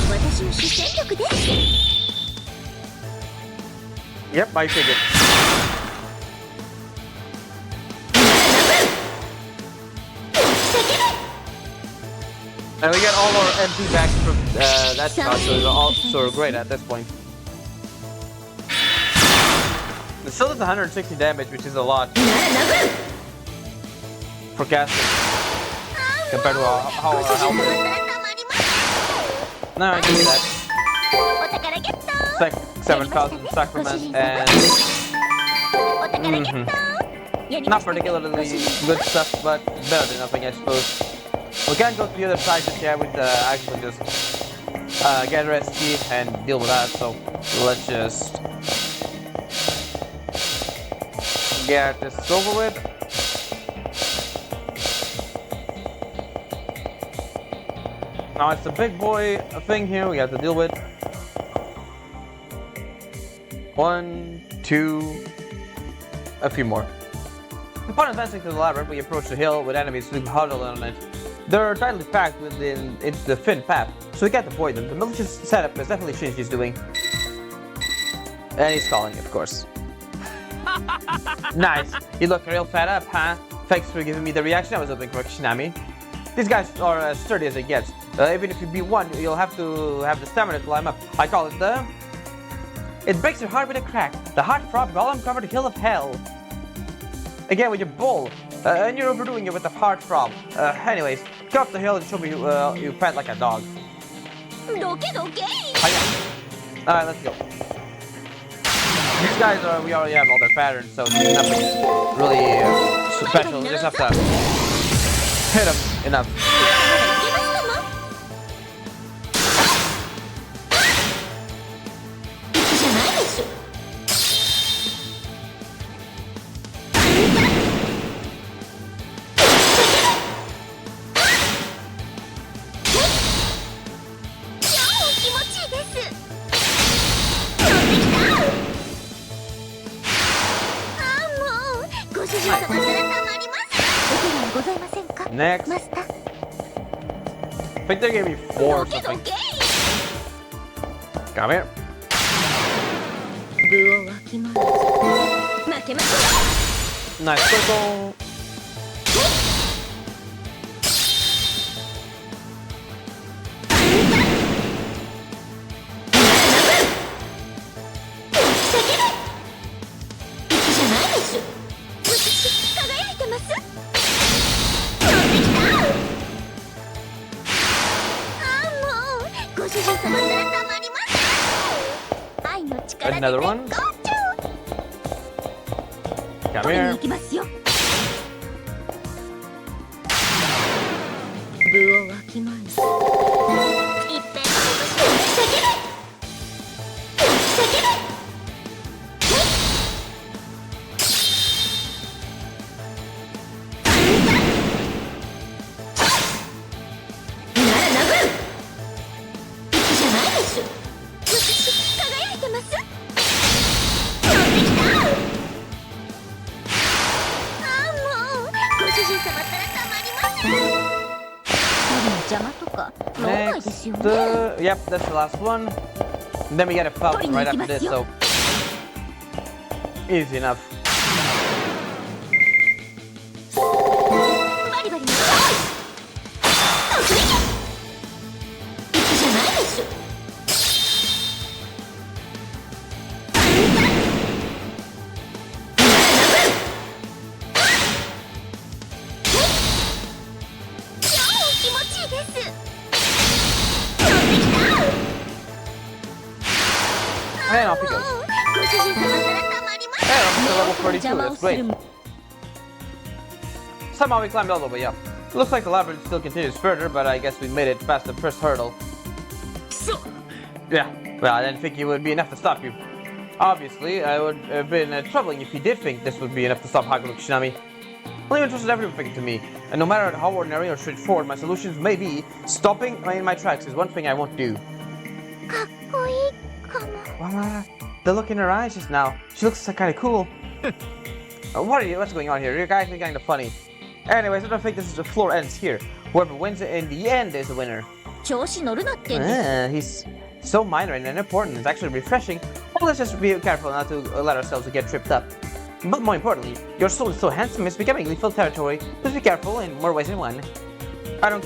私の主戦力です。 Yep, I figured. And we get all our MP back from that shot, so we're also great at this point. It still does 160 damage, which is a lot for casting compared to how our health is. No, I can do that. It's like 7,000 sacraments and not particularly good stuff, but better than nothing, I suppose. We can't go to the other side just yet. We actually just get rescue and deal with that. So let's just get this over with. Now it's the big boy thing here we have to deal with. 1, 2, a few more. Upon advancing to the labyrinth, we approach the hill with enemies who huddle on it. They're tightly packed within the thin path, so we can't avoid them. The militia's setup has definitely changed he's doing. And he's calling, of course. Nice. You look real fed up, huh? Thanks for giving me the reaction I was hoping for, Kishinami. These guys are as sturdy as it gets. Even if you beat one, you'll have to have the stamina to climb up. I call it the... It breaks your heart with a crack. The hot frog golem-covered hill of hell. Again with your bull. And you're overdoing it with the hard frog. Anyways, go up the hill and show me you pet like a dog. Alright, let's go. These guys we already have all their patterns, so there's nothing really special. We just have to hit them enough. Next. I think they gave me 4 or something. Come here. Nice circle. Another one. Come here. Next, yep, that's the last one. And then we get a falcon right after this, so easy enough. And off he goes. And up to level 32, that's great. Somehow we climbed all the way up. Looks like the labyrinth still continues further, but I guess we made it past the first hurdle. Yeah, well, I didn't think it would be enough to stop you. Obviously, I would have been troubling if you did think this would be enough to stop Haguro Kishinami. Well, you entrusted everything to me, and no matter how ordinary or straightforward my solutions may be, stopping in my tracks is one thing I won't do. Well, the look in her eyes just now, she looks kind of cool. What's going on here? You guys are kind of funny. Anyways, I don't think the floor ends here. Whoever wins in the end is the winner. 調子乗るなってんです He's so minor and unimportant. It's actually refreshing. Well, let's just be careful not to let ourselves get tripped up. But more importantly, your soul is so handsome, it's becoming lethal territory. Please be careful in more ways than one. I don't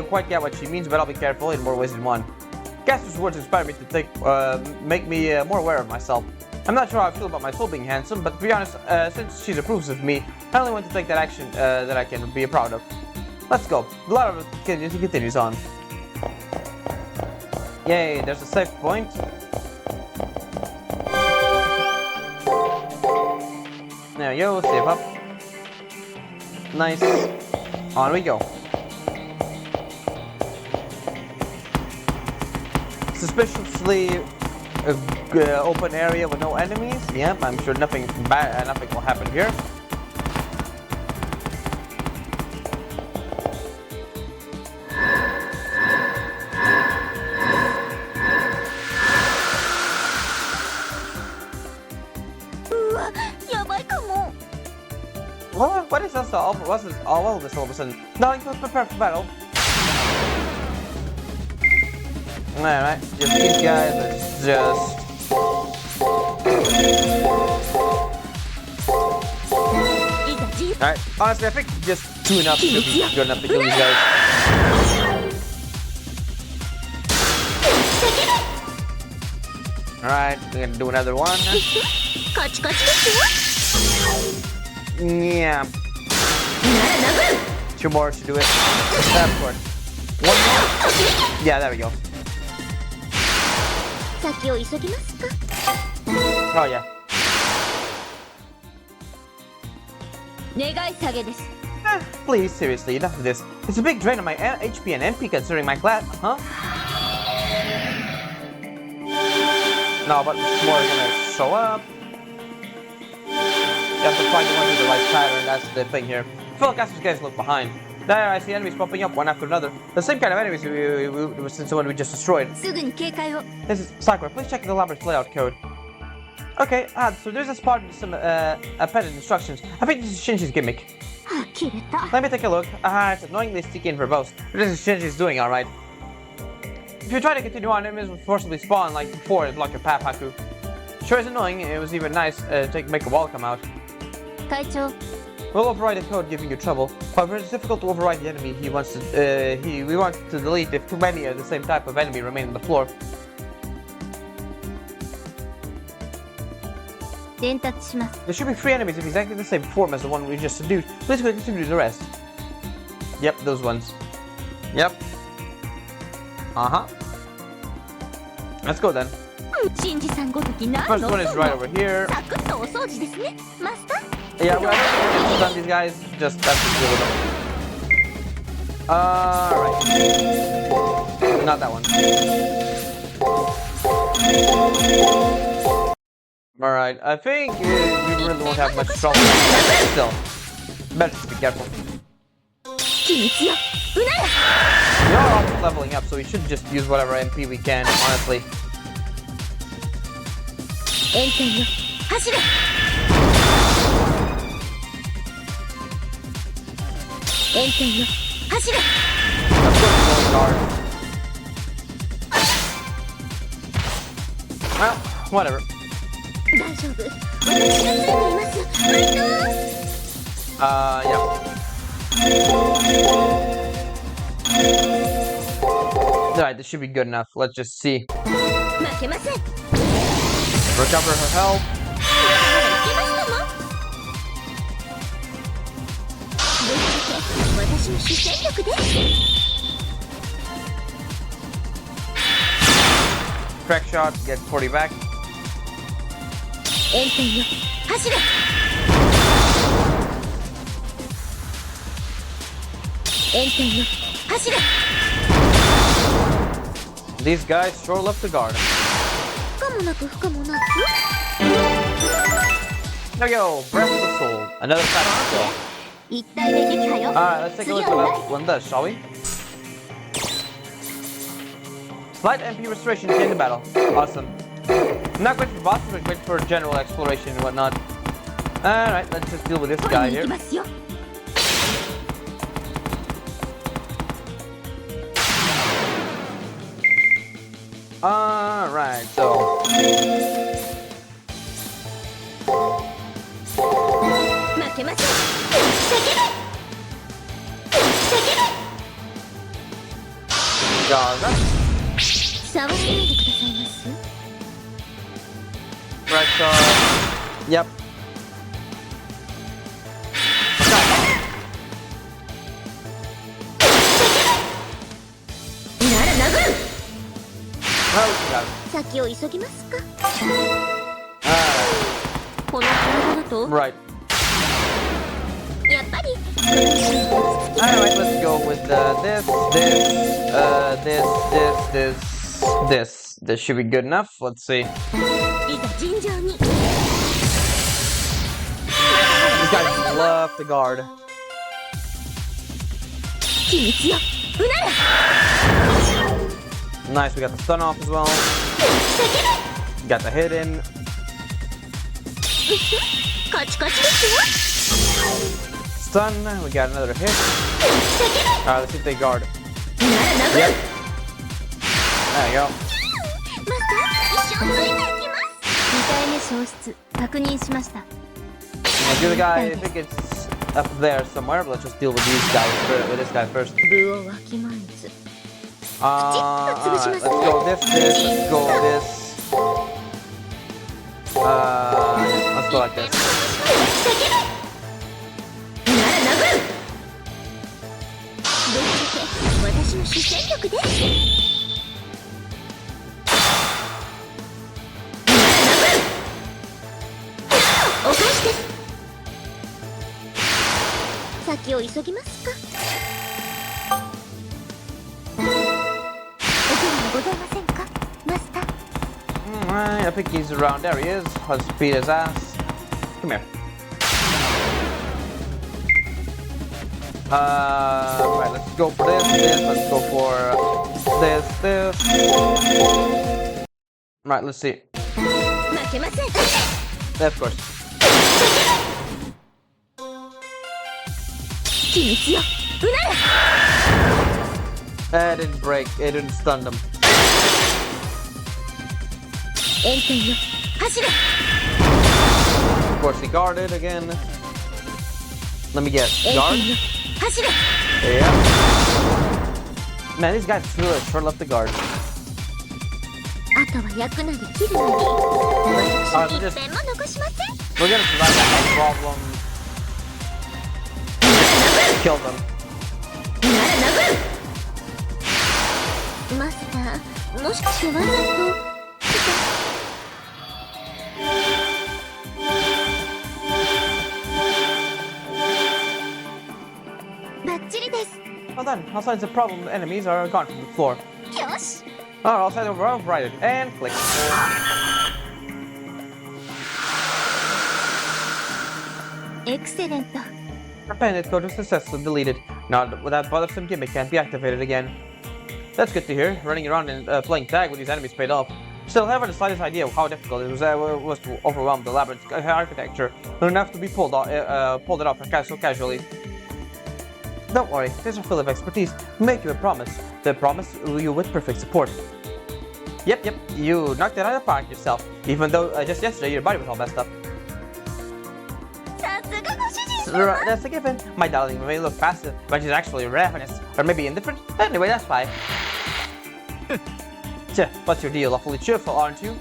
quite get what she means, but I'll be careful in more ways than one. Gaster's words inspire me to make me more aware of myself. I'm not sure how I feel about my soul being handsome, but to be honest, since she approves of me, I only want to take that action that I can be proud of. Let's go. The lot of it continues on. Yay, there's a safe point. There we go, save up. Nice. On we go. Suspiciously open area with no enemies. Yep, I'm sure nothing bad, nothing will happen here. What is this all? What's this? All of this all of a sudden? Nothing to prepare for battle. Alright, just these guys. Let's just. Alright, honestly, I think just 2 enough should be good enough to kill these guys. Alright, we're gonna do another one. Yeah. 2 more should do it. Of course. 1 more? Yeah, there we go. Oh yeah. Please, seriously, enough of this. It's a big drain on my HP and MP considering my class, huh? No, but more is gonna show up. You have to find the one with the right pattern, that's the thing here. Fellow casters guys look behind. There I see enemies popping up one after another. The same kind of enemies since the one we just destroyed. This is Sakura, please check the labyrinth layout code. Okay, so there's a spot with some appended instructions. I think this is Shinji's gimmick. Let me take a look. It's annoyingly sticky and verbose. This is Shinji's doing alright. If you try to continue on, enemies will forcibly spawn like before and block your path, Haku. Sure is annoying, it was even nice to make a wall come out. We'll override the code giving you trouble. However, it's difficult to override the enemy we want to delete if too many of the same type of enemy remain on the floor. There should be 3 enemies of exactly the same form as the one we just subdued. Please continue the rest. Yep, those ones. Yep. Let's go then. First one is right over here. Yeah, well, I've done these guys. Just that's to deal with them. Alright. Not that one. Alright, I think we really won't have much trouble. Still, better just be careful. You're almost leveling up, so we should just use whatever MP we can, honestly. Well, whatever. Yeah. Alright, this should be good enough. Let's just see. Recover her health. Crack shot, get 40 back. These guys sure love to guard. There we go, Breath of the Soul. Another pattern skill. Alright, let's take a look at what one does, shall we? Slight MP restoration in the battle. Awesome. I'm not great for bosses, but great for general exploration and whatnot. Alright, let's just deal with this guy here. Alright, so 負けません。叫べ。叫 Gaga. べ。触らないでくださいます。 Right, so yep. Okay. なら殴る。 Well, we got it. 先を急ぎますか。 Alright. この体だと Right. やっぱり Alright, let's go with this. This should be good enough. Let's see. いざ尋常に。 These guys love to guard. 秘密よ。うなれ。 Nice, we got the stun off as well. Got the hit in. カチカチですよ。 Stun, we got another hit. Alright, let's see if they guard. なら殴る。 Yep. There you go. マスター、一生ついていきます。 2体目消失確認しました。 Let's do the guy. I think it's up there somewhere, but let's just deal with these guys with this guy first. 部をわきまえず。 Alright, let's go this, let's go this. Let's go like this. なら殴る。ぶっちゃけ私の主戦力で。なら殴る。お返しです。先を急ぎますか。お手はございませんか、マスター。 Alright, I think he's around. There he is. Let's beat his ass. Come here. Right, let's go for this. Let's go for this. Right, let's see. 負けません。 Of course. 秘密よ。うなれ。 It didn't break. It didn't stun them. 炎天よ。走れ。 Of course, he guarded again. Let me guess. 炎 Guard? 天よ。走れ。 Yeah. Man, these guys really sure love to guard. あとは焼くなり切るなり。私一遍も残しません。 We're gonna survive that no problem. Kill them. なら殴る。マスター、もしかしてわざと。バッチリです。 Well done. All signs of problem enemies are gone from the floor. よし。 Alright, all signs of overrided and click. エクセレント。 Appended code was successfully deleted. Now that bothersome gimmick can't be activated again. That's good to hear. Running around and playing tag with these enemies paid off. Still, I haven't the slightest idea of how difficult it was to overwhelm the elaborate architecture, but enough to be pulled it off so casually. Don't worry, these are full of expertise. Make you a promise. They promise you with perfect support. Yep, you knocked it out of the park yourself. Even though just yesterday your body was all messed up. さすがご主人様。 That's a given. My darling may look passive, but she's actually ravenous, or maybe indifferent. Anyway, that's fine. What's your deal? Awfully cheerful, aren't you?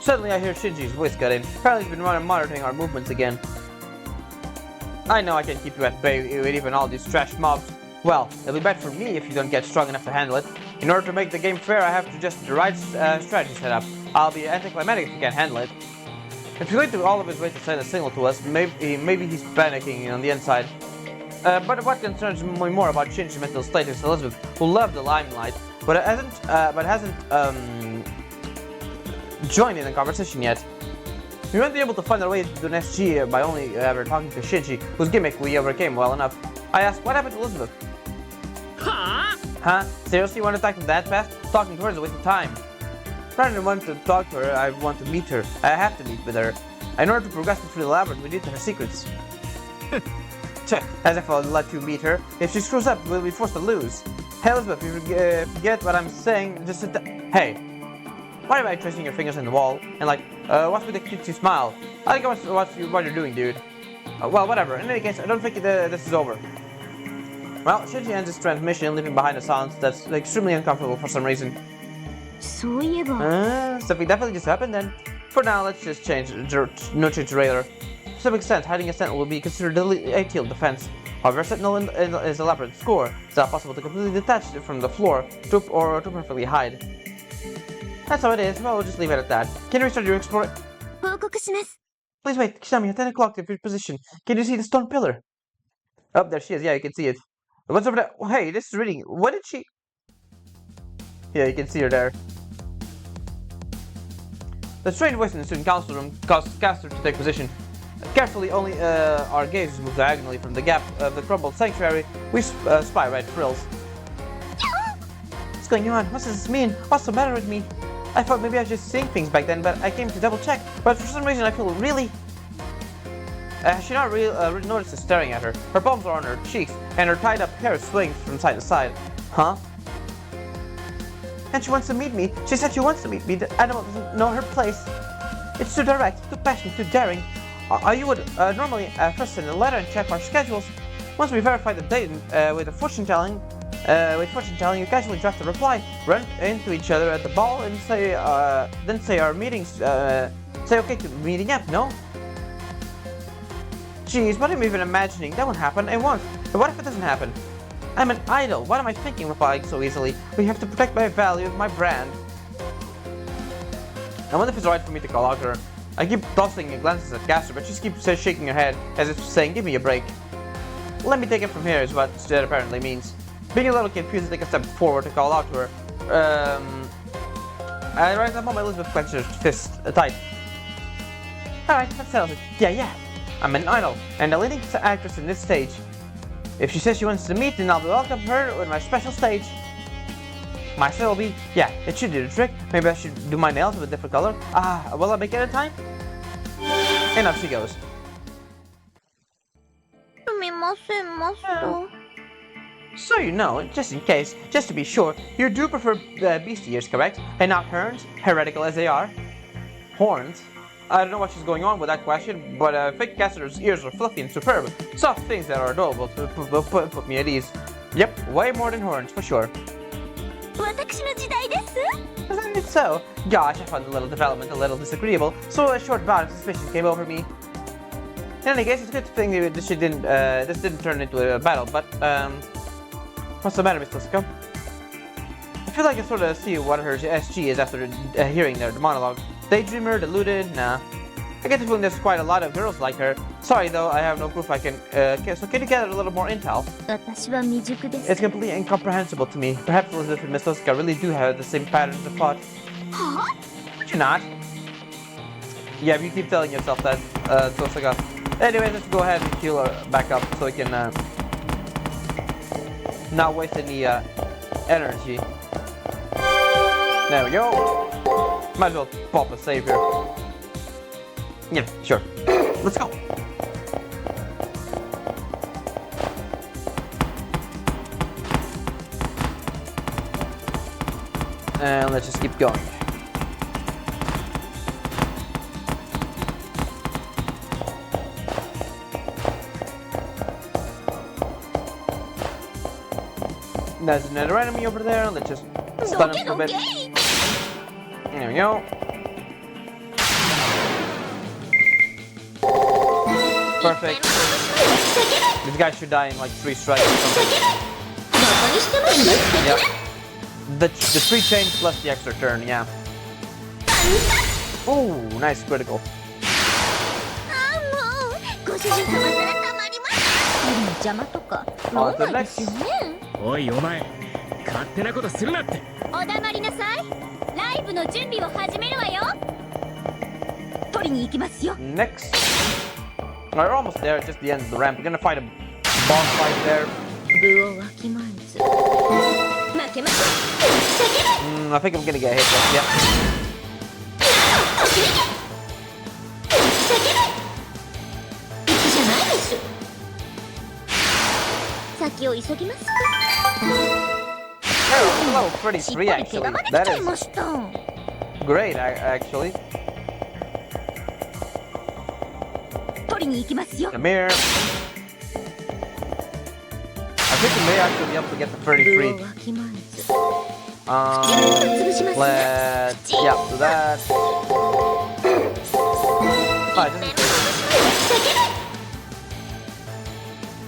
Suddenly I hear Shinji's voice cut in. Apparently he's been monitoring our movements again. I know I can keep you at bay with even all these trash mobs. Well, it'll be bad for me if you don't get strong enough to handle it. In order to make the game fair, I have to just the right strategy set up. I'll be anticlimactic if you can't handle it. If he's going through all of his ways to send a signal to us, maybe he's panicking on the inside. But what concerns me more about Shinji's mental state is Elizabeth, who loved the limelight, but hasn't joined in the conversation yet. We won't be able to find our way to an SG by only ever talking to Shinji, whose gimmick we overcame well enough. I asked, what happened to Elizabeth? Huh? Seriously, you want to attack them that fast? Talking to her is a waste of time. Rather than want to talk to her, I want to meet her. I have to meet with her. In order to progress through the labyrinth, we need to her secrets. As if I'll let you meet her. If she screws up, we'll be forced to lose. Hey Elizabeth, if you forget what I'm saying, just sit down. Hey, why am I tracing your fingers in the wall? And like, what's with the cutesy smile? I think what you're doing, dude. Well, whatever. In any case, I don't think this is over. Well, Shinji ends his transmission, leaving behind a silence that's extremely uncomfortable for some reason. そういえば Something definitely just happened then. For now, let's just change no change the radar. To some extent, hiding a sentinel will be considered a ideal defense. However, a sentinel is a elaborate score. It's not possible to completely detach it from the floor to perfectly hide. That's how it is. Well, we'll just leave it at that. Can you restart your exploring? 報告します Please wait, Kisami, at 10 o'clock, your position. Can you see the stone pillar? Oh, there she is. Yeah, you can see it. What's over there? Oh, hey, this is reading. What did she... Yeah, you can see her there. The strange voice in the student council room caused Caster to take position. Carefully, only our gazes move diagonally from the gap of the crumbled sanctuary. We spy red frills. What's going on? What does this mean? What's the matter with me? I thought maybe I was just seeing things back then, but I came to double check. But for some reason, I feel really... she not really notices staring at her. Her palms are on her cheeks, and her tied-up hair swings from side to side. Huh? And she wants to meet me. She said she wants to meet me. The animal doesn't know her place. It's too direct, too passionate, too daring. You would normally first send a letter and check our schedules. Once we verify the date with fortune telling, you casually draft a reply, run into each other at the ball, and then say our meetings. Say okay to meeting up. No. Jeez, what am I even imagining? That won't happen. It won't. But what if it doesn't happen? I'm an idol. What am I thinking? Replying so easily. We have to protect my value, my brand. I wonder if it's alright for me to call out to her. I keep tossing glances at Caster, but she keeps shaking her head as if saying, "Give me a break." Let me take it from here is what that apparently means. Being a little confused, I take a step forward to call out to her. Right at that moment, Elizabeth clenched her fist tight. Alright, that settles it. Yeah. I'm an idol, and a leading actress in this stage. If she says she wants to meet, then I'll welcome her with my special stage. My style will be, yeah, it should do the trick. Maybe I should do my nails with a different color. Will I make it in time? And up she goes. すみませんマスター So you know, just in case, just to be sure, you do prefer beast ears, correct? And not horns, heretical as they are? Horns? I don't know what she's going on with that question, but fake Caster's ears are fluffy and superb. Soft things that are adorable to put me at ease. Yep, way more than horns, for sure. 私の時代です Isn't it so? Gosh, I found the little development a little disagreeable, so a short bout of suspicion came over me. In any case, it's a good thing that this didn't turn into a battle, but, what's the matter, Miss Tusco? I feel like I sort of see what her SG is after hearing their monologue. Daydreamer, deluded, nah. I get the feeling there's quite a lot of girls like her. Sorry though, I have no proof I can, so can you gather a little more intel? 私は未熟です It's completely incomprehensible to me. Perhaps Elizabeth and Miss Tusca really do have the same patterns of thought. Would you not? Yeah, you keep telling yourself that, Tusca. Anyway, let's go ahead and heal her back up so we can, not waste any, energy. There we go. Might as well pop a save here. Yeah, sure. Let's go. And let's just keep going. There's another enemy over there. Let's just stun him for a bit. There we go. Perfect. This guy should die in like 3 strikes or something. Yep. The 3 chains plus the extra turn, yeah. Oh, nice critical. ご主人様ならたまりません邪魔とか On to the next. おいお前勝手なことするなって。お黙りなさいライブの準備を始めるわよ取りに行きますよ Next. We're almost there, just the end of the ramp. We're gonna fight a boss fight there. 部をわきまえず負けません I think I'm gonna get hit with yeah. じゃないです先を急ぎます And Oh, level 33 actually. That is great, actually. 取りに行きますよ。 The mirror. I think we may actually be able to get to 33. わきまえず。 Let's yeah, do that. Alright,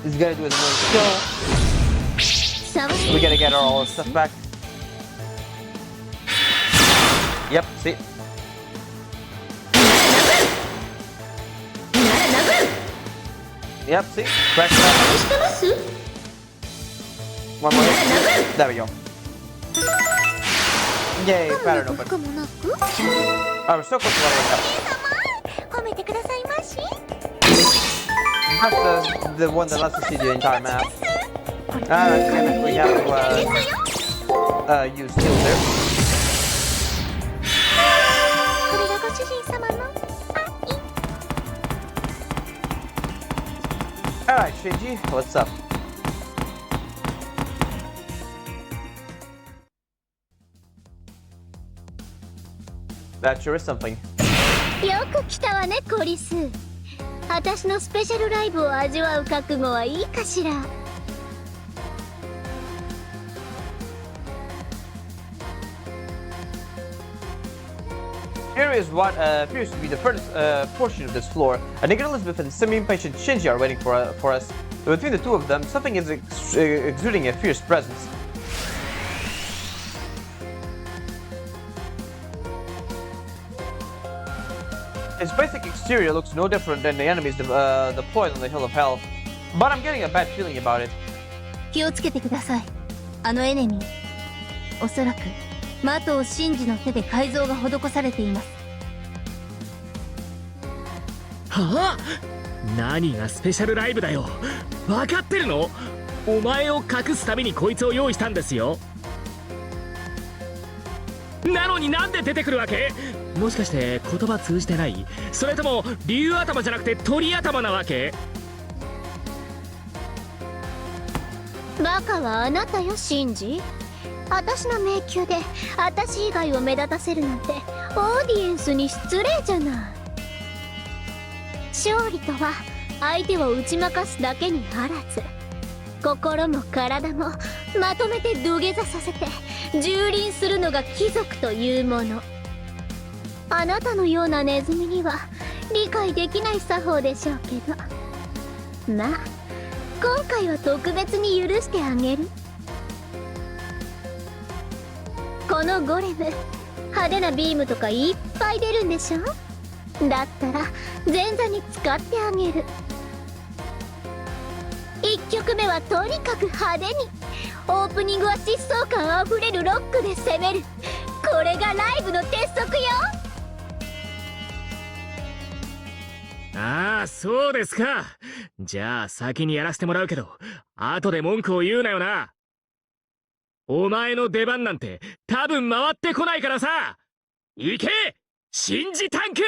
he's gonna do his one skill. We gotta get all our stuff back. Yep, see. Yep, see. Crash that. One more hit. There we go. Yay, pattern open. Oh, we're so close to leveling up. 褒めてくださいまし。 That's the one that lets us see the entire map. Alright, damn it, we have to use heals there. これがご主人様の。 Alright, Shinji, what's up? That sure is something. よく来たわね、コリス。私のスペシャルライブを味わう覚悟はいいかしら。 Here is what appears to be the first portion of this floor. A naked Elizabeth and semi-impatient Shinji are waiting for us. Between the two of them, something is exuding a fierce presence. His basic exterior looks no different than the enemies deployed on the Hill of Hell, but I'm getting a bad feeling about it. 気をつけてください。あのエネミー。おそらく、マトウシンジの手で改造が施されています。はあ、何がスペシャルライブだよ。分かってるの？お前を隠すためにこいつを用意したんですよ。なのになんで出てくるわけ？もしかして言葉通じてない？それとも竜頭じゃなくて鳥頭なわけ？バカはあなたよ、シンジ。私の迷宮で私以外を目立たせるなんてオーディエンスに失礼じゃない。勝利とは相手を打ち負かすだけにあらず、心も体もまとめて土下座させて蹂躙するのが貴族というもの。あなたのようなネズミには理解できない作法でしょうけど、まあ今回は特別に許してあげる。このゴレム、派手なビームとかいっぱい出るんでしょ。だったら前座に使ってあげる。1曲目はとにかく派手に、オープニングは疾走感あふれるロックで攻める。これがライブの鉄則よ。ああ、そうですか。じゃあ先にやらせてもらうけど、後で文句を言うなよな。お前の出番なんて多分回ってこないからさ。行け、シンジタンク。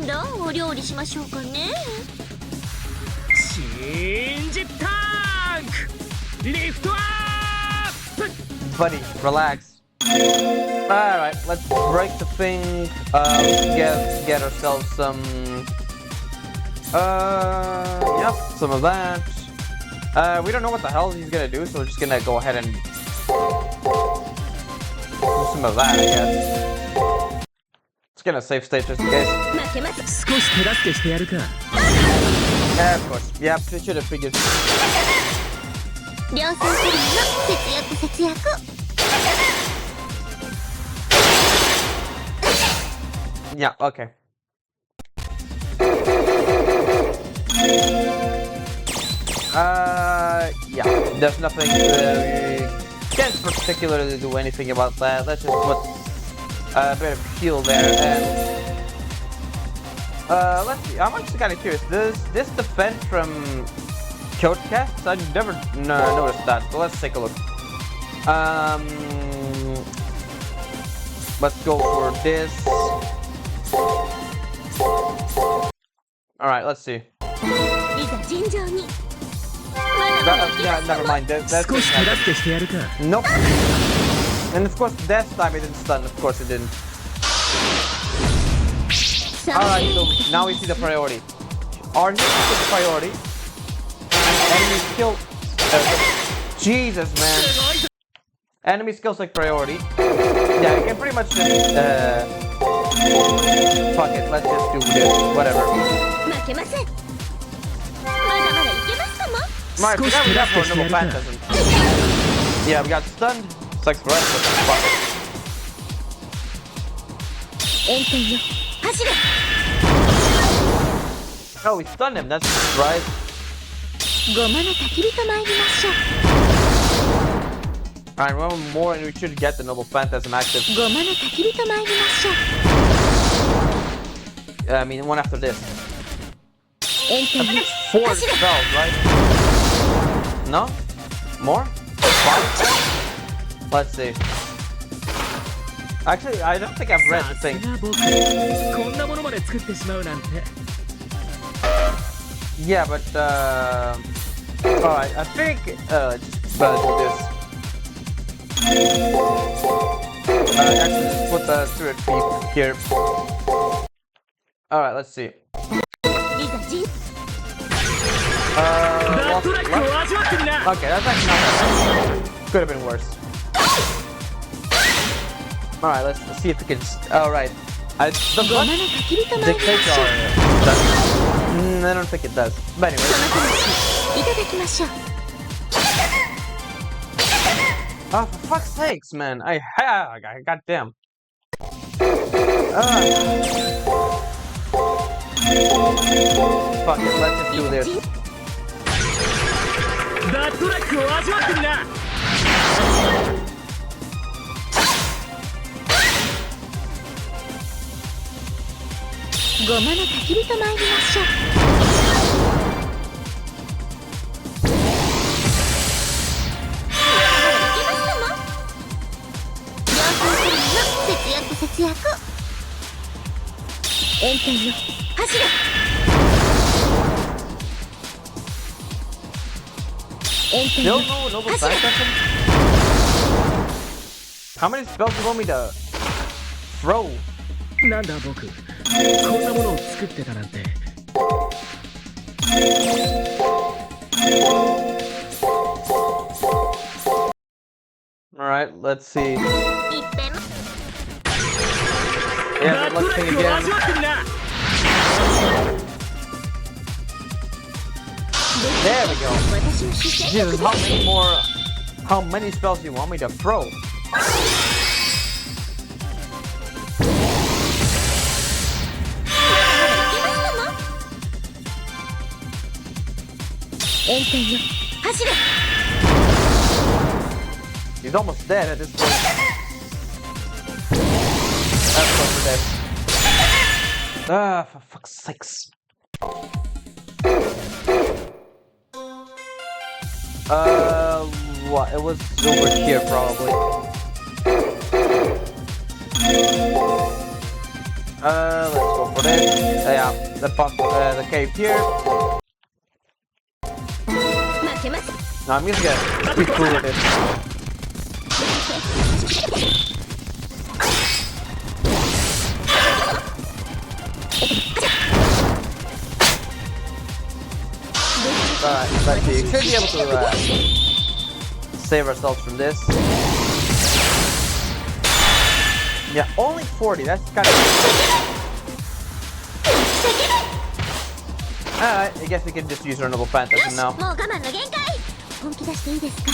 どうお料理しましょうかね。シンジタンク、リフトアップ。 Buddy, relax. Alright, let's break the thing. Get ourselves some. Yep, some of that. We don't know what the hell he's gonna do, so we're just gonna go ahead and do some of that, I guess. Let's get a safe state just in case. 少し手助けしてやるか。Yeah, of course. Yep, we should have figured. 両方するの節約。 Yeah, okay. Yeah, there's nothing. We can't particularly do anything about that. Let's just put a bit of heal there and. Let's see. I'm actually kind of curious. Does this defend from code casts? I've never noticed that. So let's take a look. Let's go for this. Alright, let's see. ざ尋常に。 Yeah, never mind. That's 少し手助けしてやるか。 nope. And of course, this time it didn't stun. Of course, it didn't. Alright, so now we see the priority. Our hit is priority. Enemy skill. Jesus, man. Enemy skills like priority. Yeah, you can pretty much just. Fuck it, let's just do this. Whatever. 負けません。まだまだいけますかも。 Right, we got for noble phantasm. Yeah, we got stunned. Sucks for us, but fuck it. 炎天よ、走れ。 Oh, we stunned him. That's right. ごまの焚き火と参りましょう。 Alright, one more and we should get the noble phantasm active. ごまの焚き火と参りましょう。 I mean, one after this. 炎 I 天 think よ、 it's 4 走れ。 spells, right? No? More? 5? Let's see. Actually, I don't think I've read the さす thing. が僕、こんなものまで作ってしまうなんて。 Yeah, but alright, I think just do this. Actually, just put the spirit peep here. Alright, let's see. いざ尋。ダッ Walk トラック left. を味わってみな。 Okay, that's actually not that bad. Could have been worse. Alright, let's see if we can. Alright. The ごま button の焚き火と参りまし dictates ょう。 our. I don't think it does. But そ anyway. の魂いただきましょう。 Oh, for fuck's sakes, man. Goddamn. Fuck it, let's just do this. ダットラックを味わってみな。ごまの焚き火と参りましょう。 節約。炎天よ、走れ。炎天 Still よ、 no noble 走れ。 phantasm? How many spells do you want me to throw? なんだ僕、こんなものを作ってたなんて。 Alright, let's see. いっぺん。 Yeah, ダッ let's トラ think ックを again. 味わってみな。 There we go. 私の視線 Jesus, how many spells do you want me to throw? 炎天よ、走れ。 He's almost dead at this point. That's close to dead. Ah, for fuck's sakes. What? It was over here probably. Let's go for this. Yeah, the cave here. 負けます。 No, I'm just gonna be cool with it. Alright, let's see. We should be able to save ourselves from this. Yeah, only 40. That's kind of. Alright, I guess we can just use our noble よし、 phantasm も now. う我慢の限界。本気出していいですか。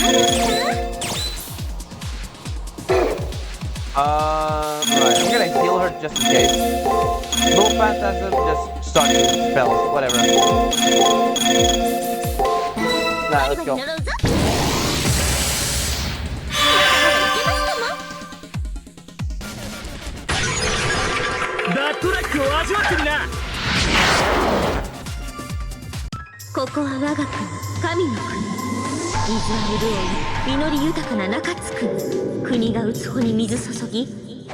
Alright, I'm gonna heal her just in case. Noble phantasm, just start using spells, whatever. Nah, let's go. 呪うぞ。 ダットラックを味わってみな。ここは我が国、神の国。水は潤い、実り豊かな中津国。国が打つ穂に水注ぎ、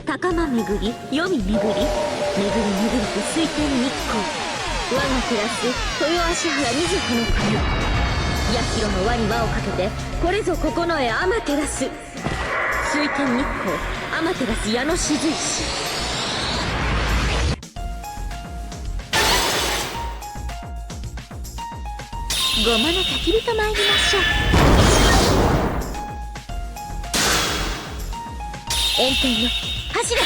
高間巡り、黄泉巡り、巡り巡りと水天日光。我が暮らす豊足原瑞穂の国、八広の輪に輪をかけてこれぞ九重アマテラス、水天日光アマテラス矢の雫石。ごまの焚き火と参りましょう。炎天よ走れ。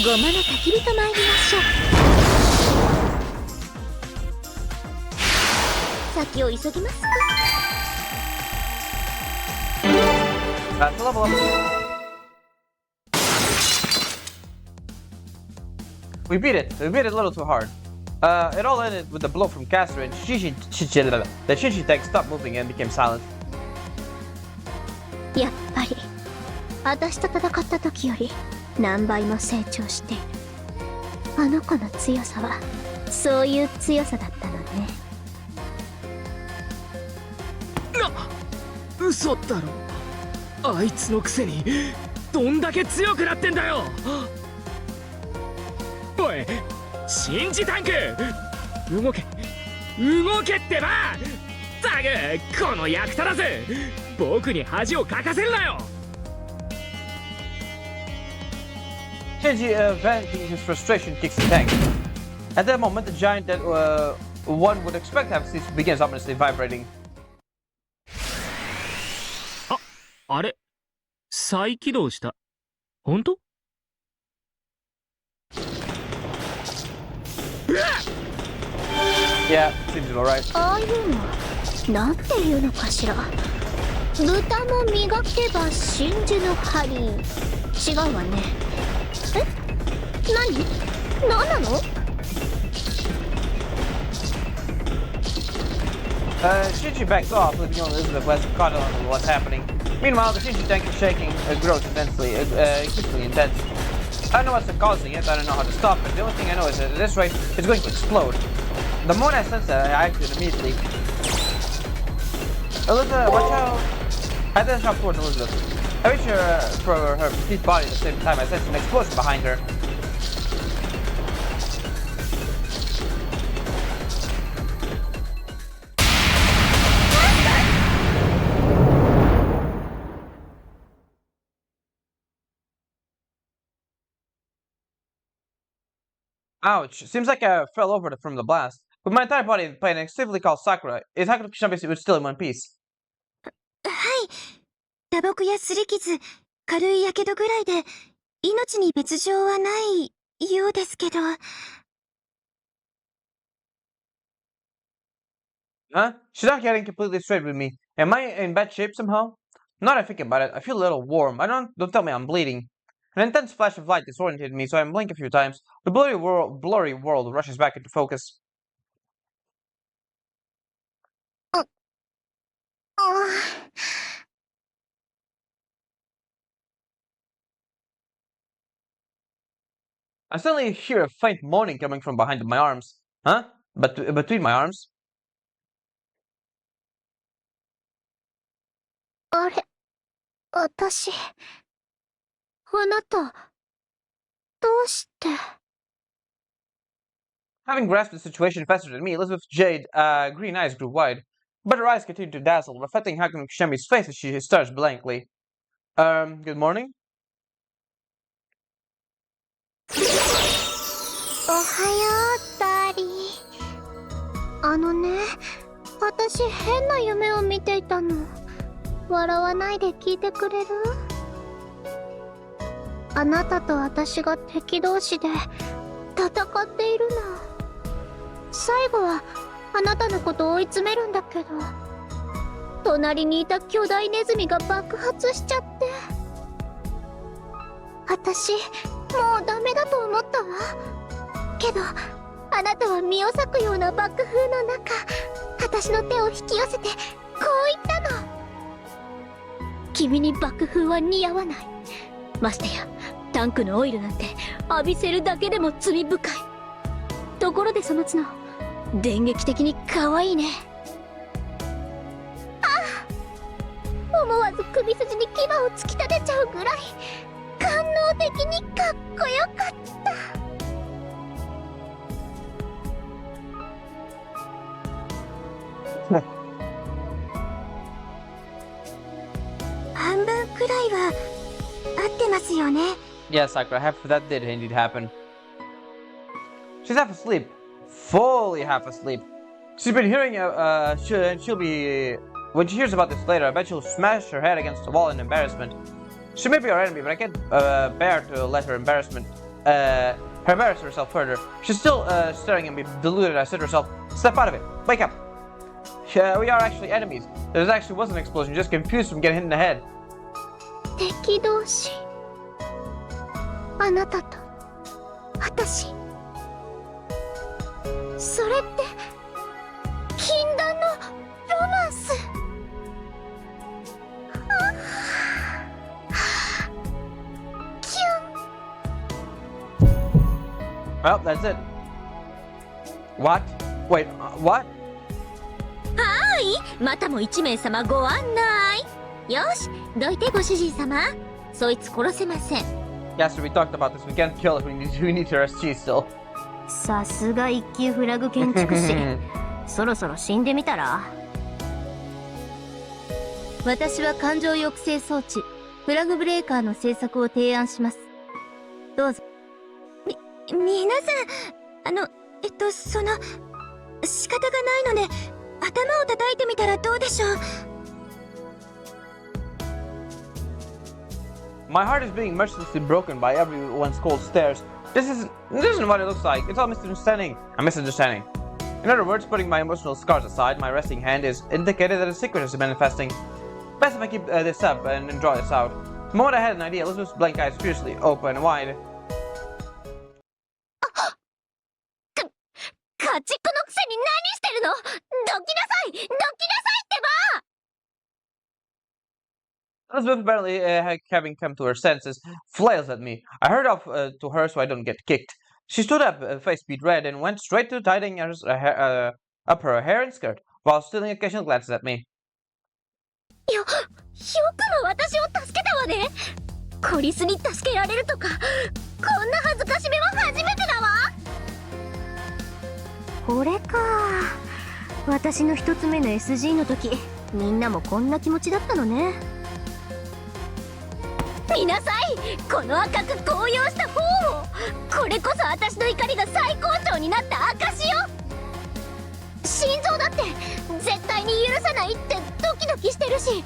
ごまの焚き火と参りましょう。先を急ぎますか。That's a level up. We beat it. We beat it a little too hard. It all ended with a blow from Caster, and the Shinji tank stopped moving and became silent. やっぱり私と戦った時より何倍も成長している。あの子の強さはそういう強さだったのね。嘘だろ。あいつのくせにどんだけ強くなってんだよ。おいシンジタンク、動け動けってば。ったくこの役足らず、僕に恥をかかせるなよ。Shinji, venting his frustration, kicks the tank. At that moment, the giant that one would expect to have ceased begins ominously vibrating. あれ再起動した。本当Yeah, seems alright. ああいうのなんていうのかしら。豚も磨けば真珠の針。違うわね。え、何なの。Shinji backs off, leaving only Elizabeth less caught on what's happening. Meanwhile, the Shinji tank is shaking, grows intensely, increasingly intense. I don't know what's causing it, I don't know how to stop it. The only thing I know is that at this rate, it's going to explode. The moment I sense that, I acted immediately. Elizabeth, watch out! I then shot towards Elizabeth. I reach for her petite body at the same time. I sense an explosion behind her. Ouch, seems like I fell over from the blast. With my entire body by an extensively called Sakura, is Hakuto Kishibe still in one piece? はい。打撲や擦り傷、軽い火傷ぐらいで命に別状はないようですけど。Huh? She's not getting completely straight with me. Am I in bad shape somehow? Now that I think about it, I feel a little warm. Don't tell me I'm bleeding. An intense flash of light disoriented me, so I blink a few times. The blurry world rushes back into focus. I suddenly hear a faint moaning coming from behind my arms. Huh? But between my arms? あれ、私、あなた、どうして。 Having grasped the situation faster than me, Elizabeth's jade, green eyes grew wide, but her eyes continued to dazzle, reflecting Hakuno Kishime's face as she stares blankly. Good morning? おはよう、ダーリー。ね、私変な夢を見ていたの。笑わないで聞いてくれる？あなたと私が敵同士で戦っているの。最後はあなたのことを追い詰めるんだけど、隣にいた巨大ネズミが爆発しちゃって、私もうダメだと思ったわ。けどあなたは身を裂くような爆風の中、私の手を引き寄せてこう言ったの。君に爆風は似合わない。ましてやタンクのオイルなんて浴びせるだけでも罪深い。ところでその角、電撃的に可愛いね。ああ、思わず首筋に牙を突き立てちゃうぐらい官能的にかっこよかった。半分くらいは合ってますよね。 Yeah, Sakura, half of that did indeed happen. She's half asleep. Fully half asleep. She's been hearing, she'll be... When she hears about this later, I bet she'll smash her head against the wall in embarrassment. She may be our enemy, but I can't bear to let her embarrass herself further. She's still staring at me, deluded. I said to herself, "Step out of it. Wake up." We are actually enemies. There actually was an explosion, just confused from getting hit in the head. 敵同士。あなたと私。それって禁断のロマンス。キュン。 Well, that's it. What? Wait, what? はい、またも1名様ご案内。よし、どいてご主人様。そいつ殺せません。Yes, we talked about this. We can't kill it. We need to arrest Cheese still. さすが一級フラグ建築士。そろそろ死んでみたら。私は感情抑制装置フラグブレーカーの製作を提案します。どうぞ。皆さん、その仕方がないので頭を叩いてみたらどうでしょう。 My heart is being mercilessly broken by everyone's cold stares. This isn't what it looks like. It's all misunderstanding. A misunderstanding. In other words, putting my emotional scars aside, my resting hand is indicated that a secret is manifesting. Best if I keep this up and draw this out. The moment I had an idea, Elizabeth's blank eyes fiercely open wide. 家畜のくせに何してるの？どきなさい！どきなさいってば！ Elizabeth, apparently having come to her senses, flails at me. I hurried off to her so I don't get kicked. She stood up, face beat red, and went straight to tidying up her hair and skirt, while stealing occasional glances at me. よくも私を助けたわね。コリスに助けられるとか、こんな恥ずかしめは初めてだわ。これか。私の一つ目の SG の時、みんなもこんな気持ちだったのね。見なさい、この赤く高揚した方を。これこそ私の怒りが最高潮になった証よ。心臓だって絶対に許さないってドキドキしてるし、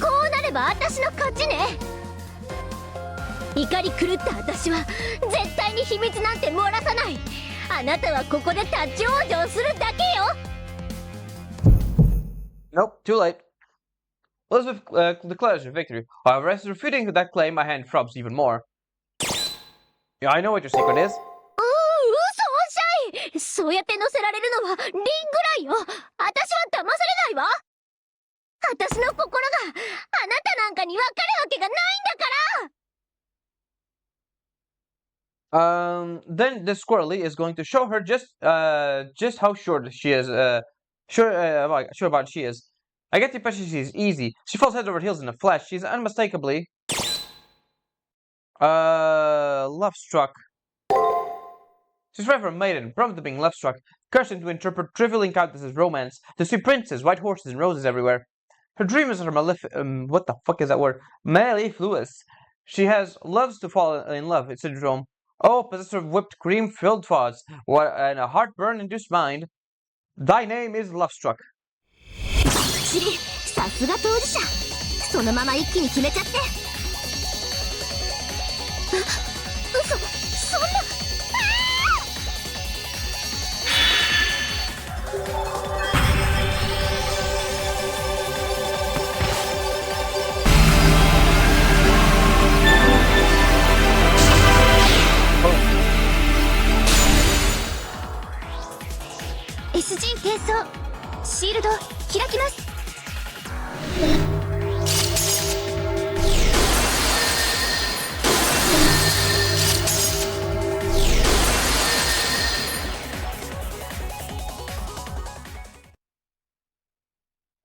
こうなれば私の勝ちね。怒り狂った私は絶対に秘密なんて漏らさない。あなたはここで立ち往生するだけよ。 Nope, too late. Elizabeth declares her victory. However, as refuting that claim, my hand throbs even more. Yeah, I know what your secret is. 嘘おっしゃい。そうやって乗せられるのはリンぐらいよ。私は騙されないわ。私の心があなたなんかに分かるわけがないんだから。Then this squirrely is going to show her just how sure she is, sure about she is. I get the impression she's easy. She falls head over heels in a flash. She's unmistakably, love struck. She's right for a maiden, prone to being love struck, cursing to interpret trivial encounters as romance, to see princes, white horses, and roses everywhere. Her dream is her what the fuck is that word? Mellifluous. She loves to fall in love syndrome. Oh, possessor of whipped cream-filled thoughts, what and a heartburn-induced mind. Thy name is Lovestruck. さすが当事者。そのまま一気に決めちゃって。嘘、そんな。SG 転送。シールド開きます。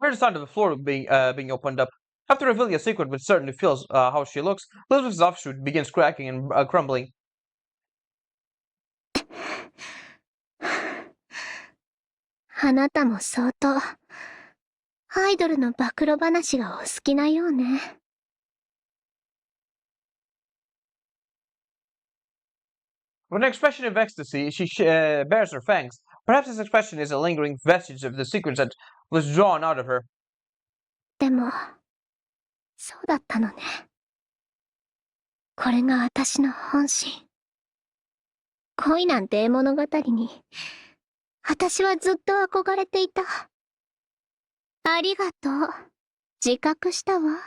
I heard the sound of the floor being opened up. After revealing a secret which certainly feels how she looks, Elizabeth's offshoot begins cracking and crumbling. あなたも相当アイドルの暴露話がお好きなようね。With an expression of ecstasy, she bares her fangs. Perhaps this expression is a lingering vestige of the secrets that was drawn out of her. でも、そうだったのね。これが私の本心。恋なんて物語に、私はずっと憧れていた。ありがとう。自覚したわ。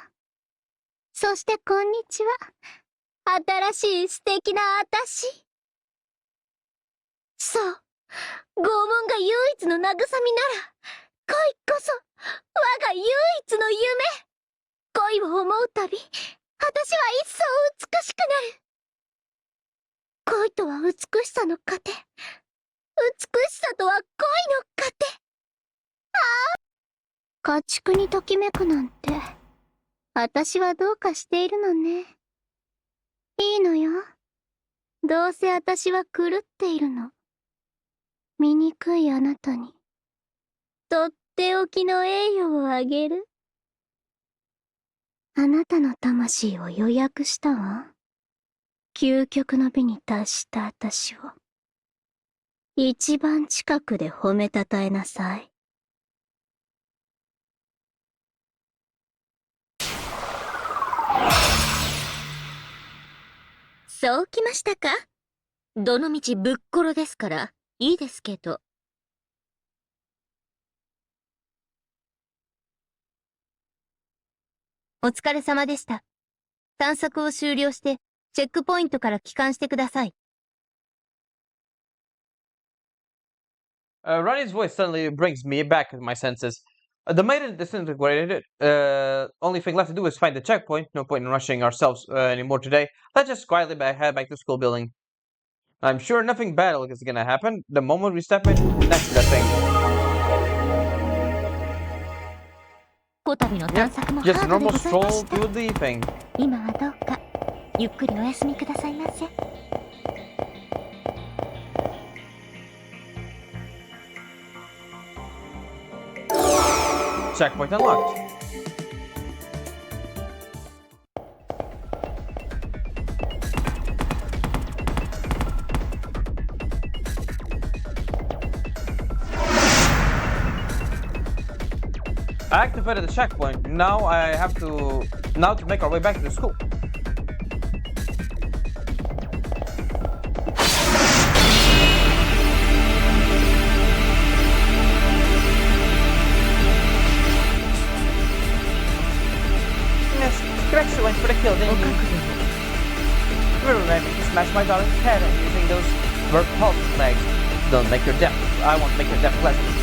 そしてこんにちは。新しい素敵な私。そう。拷問が唯一の慰みなら、恋こそ、我が唯一の夢。恋を思うたび、私は一層美しくなる。恋とは美しさの糧。美しさとは恋の糧。家畜にときめくなんて、私はどうかしているのね。いいのよ。どうせ私は狂っているの。醜いあなたに、とっておきの栄誉をあげる。あなたの魂を予約したわ。究極の美に達した私を、一番近くで褒めたたえなさい。そうきましたか？どのみちぶっころですから、いいですけど。お疲れ様でした。探索を終了して、チェックポイントから帰還してください。Ronnie's voice suddenly brings me back to my senses. The maiden disintegrated. Only thing left to do is find the checkpoint. No point in rushing ourselves anymore today. Let's just quietly head back to the school building. I'm sure nothing bad is gonna happen the moment we step in next to that thing. こたびの探索もハ Just ー a ドで normal ござい stroll ました。 through the thing. 今はどうか、ゆっくりお休みくださいませ。Checkpoint unlocked. I activated the checkpoint. Now I have to make our way back to the school. Miss, you actually went for the kill, didn't you? Remember, you smashed my daughter's head using those pulse legs. Don't make your death. I won't make your death pleasant.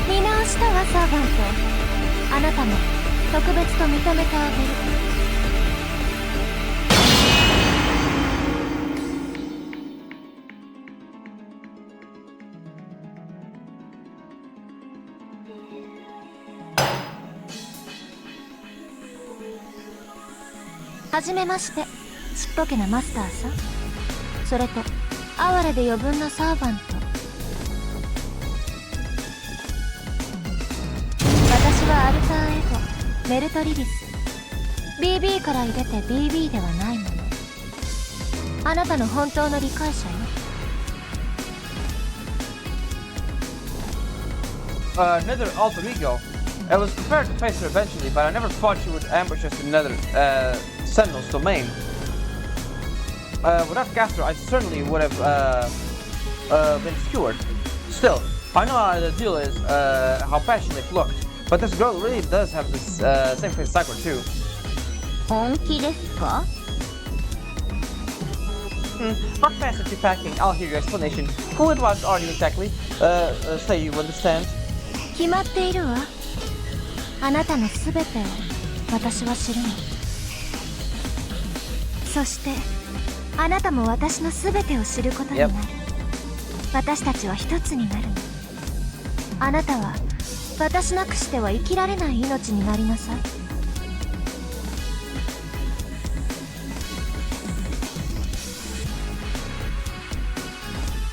見直したわ、サーバント。あなたも特別と認めてあげる。はじめまして、ちっぽけなマスターさん。それと哀れで余分なサーバント。私はアルターエゴ、メルトリリス。BB から入れて BB ではないもの。あなたの本当の理解者よ。Another alter ego. I was prepared to face her eventually, but I never thought she would ambush us in another Sentinel's domain. Without Castro, I certainly would have been skewered. Still, I know how the deal is, how passionate it looked, but this girl really does have this same face as Sakura too. 本気ですか？ Not fast at packing. I'll hear your explanation. Who it was are you exactly? Say you understand. 決まっているわ。あなたのすべてを私は知るの。そしてあなたも私のすべてを知ることになる。私たちは一つになるの。あなたは私なくしては生きられない命になりなさい。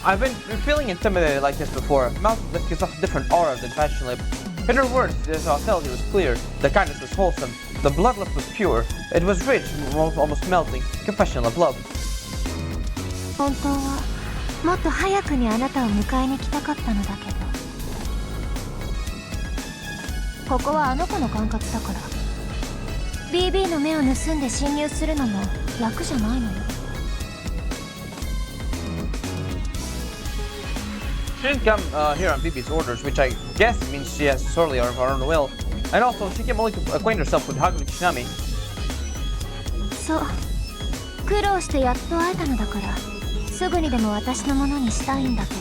I've been feeling intimidated like this before. Mouth Lip gives off a different aura than Passion Lip. In her words, the hostility was clear, the kindness was wholesome, the blood lip was pure, it was rich, almost melting, confession of love. 本当はもっと早くにあなたを迎えに来たかったのだけど、ここはあの子の管轄だから BB の目を盗んで侵入するのも楽じゃないのよ。She didn't come here on BB's orders, which I guess means she has sorely of her own will. And also, she came only to acquaint herself with Haku Kishinami. そう、苦労してやっと会えたのだからすぐにでも私のものにしたいんだけど、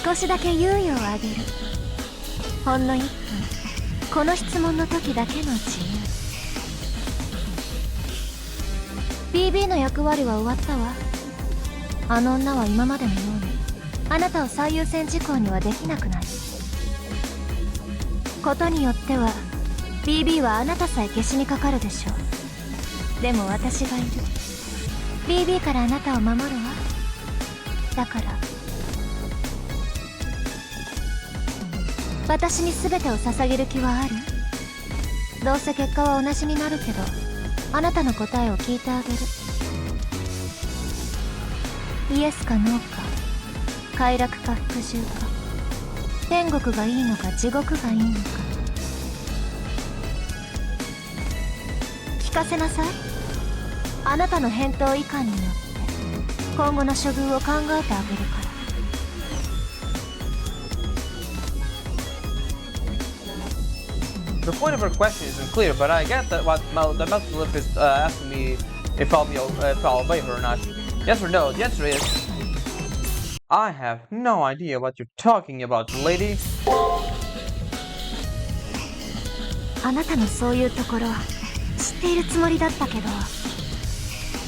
少しだけ猶予をあげる。ほんの1分、この質問の時だけの自由。 BB の役割は終わったわ。あの女は今までのようにあなたを最優先事項にはできなくなる。ことによっては BB はあなたさえ消しにかかるでしょう。でも私がいる。 BB からあなたを守るわ。だから私に全てを捧げる気はある？どうせ結果は同じになるけどあなたの答えを聞いてあげる。イエスかノーか、快楽か服従か、天国がいいのか地獄がいいのか聞かせなさい。あなたの返答いかんによって今後の処遇を考えてあげるから。The point of her question isn't clear, but I get that what the Mouth Lip is asking me if I'll obey her or not. Yes or no? The answer is I have no idea what you're talking about, lady. あなたのそういうところ知っているつもりだったけど、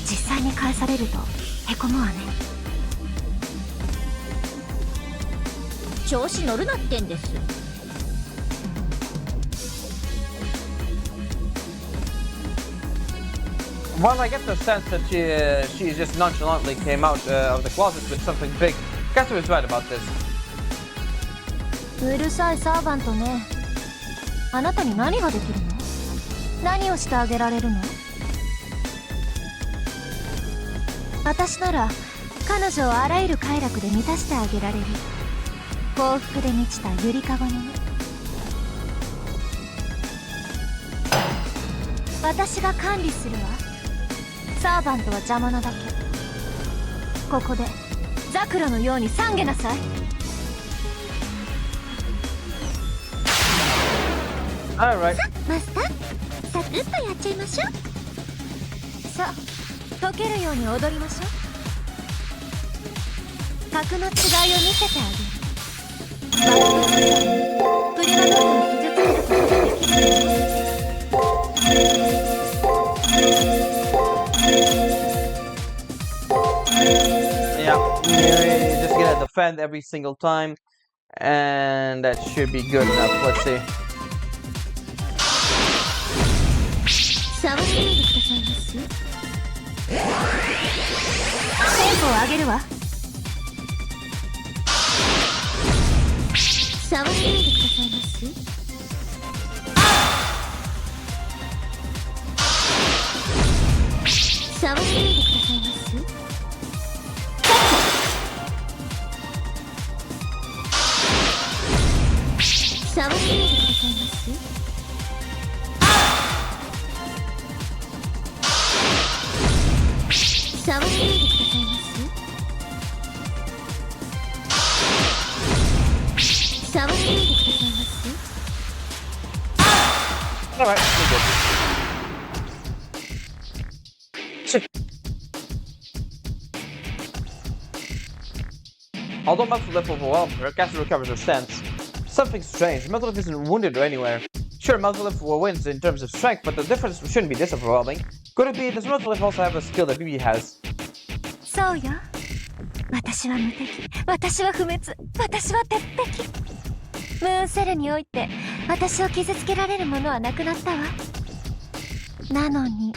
実際に返されるとへこむわね。調子乗るなってんです。While I get the sense that she just nonchalantly came out of the closet with something big, Katsu is right about this. うるさいサーバントね。あなたに何ができるの？何をしてあげられるの？私なら彼女をあらゆる快楽で満たしてあげられる。幸福で満ちたゆりかごにね。私が管理するわ。サーバントは邪魔なだけ。ここでザクロのように懺悔なさい。Alright. マスター、サクッとやっちゃいましょう。さあ、溶けるように踊りましょう。格の違いを見せてあげる。プリマドームを傷つけることができる。Yeah, you're just gonna defend every single time, and that should be good enough. Let's see. 触ってみてくださいます。テンポを上げるわ。触ってみてくださいます。触ってみてくださいます。触ってみてくださいます。触ってみてくださいます。触ってみてくださいます。Alright, we're good. Shit. Although Mouth Lip overwhelmed her, Katsu recovers her stance. Something strange. Mouth Lip isn't wounded or anywhere. Sure, Mouth Lip wins in terms of strength, but the difference shouldn't be this overwhelming. Could it be does Mouth Lip also have a skill that BB has? そうよ。私は無敵、私は不滅、私は鉄壁。ムーンセルにおいて私を傷つけられるものはなくなったわ。なのに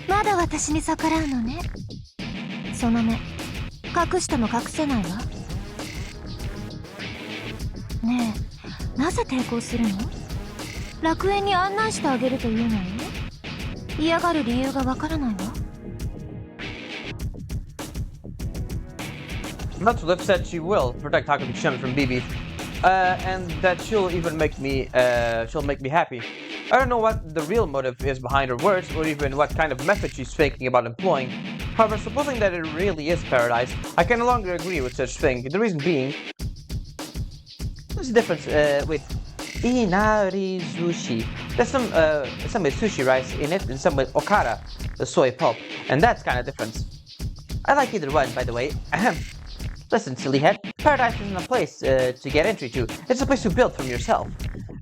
まだ私に逆らうのね。その目隠しても隠せないわ。ねえ、なぜ抵抗するの？楽園に案内してあげるというのよ。嫌がる理由がわからないわ。Matsulev said she will protect Takumi-chan from BB, and that she'll make me happy. I don't know what the real motive is behind her words, or even what kind of method she's thinking about employing. However, supposing that it really is paradise, I can no longer agree with such thing. The reason being, there's a difference with inarizushi. There's some with sushi rice in it, and some with okara, the soy pulp, and that's kind of different. I like either one, by the way. Listen, silly head, paradise isn't a place to get entry to. It's a place to build from yourself.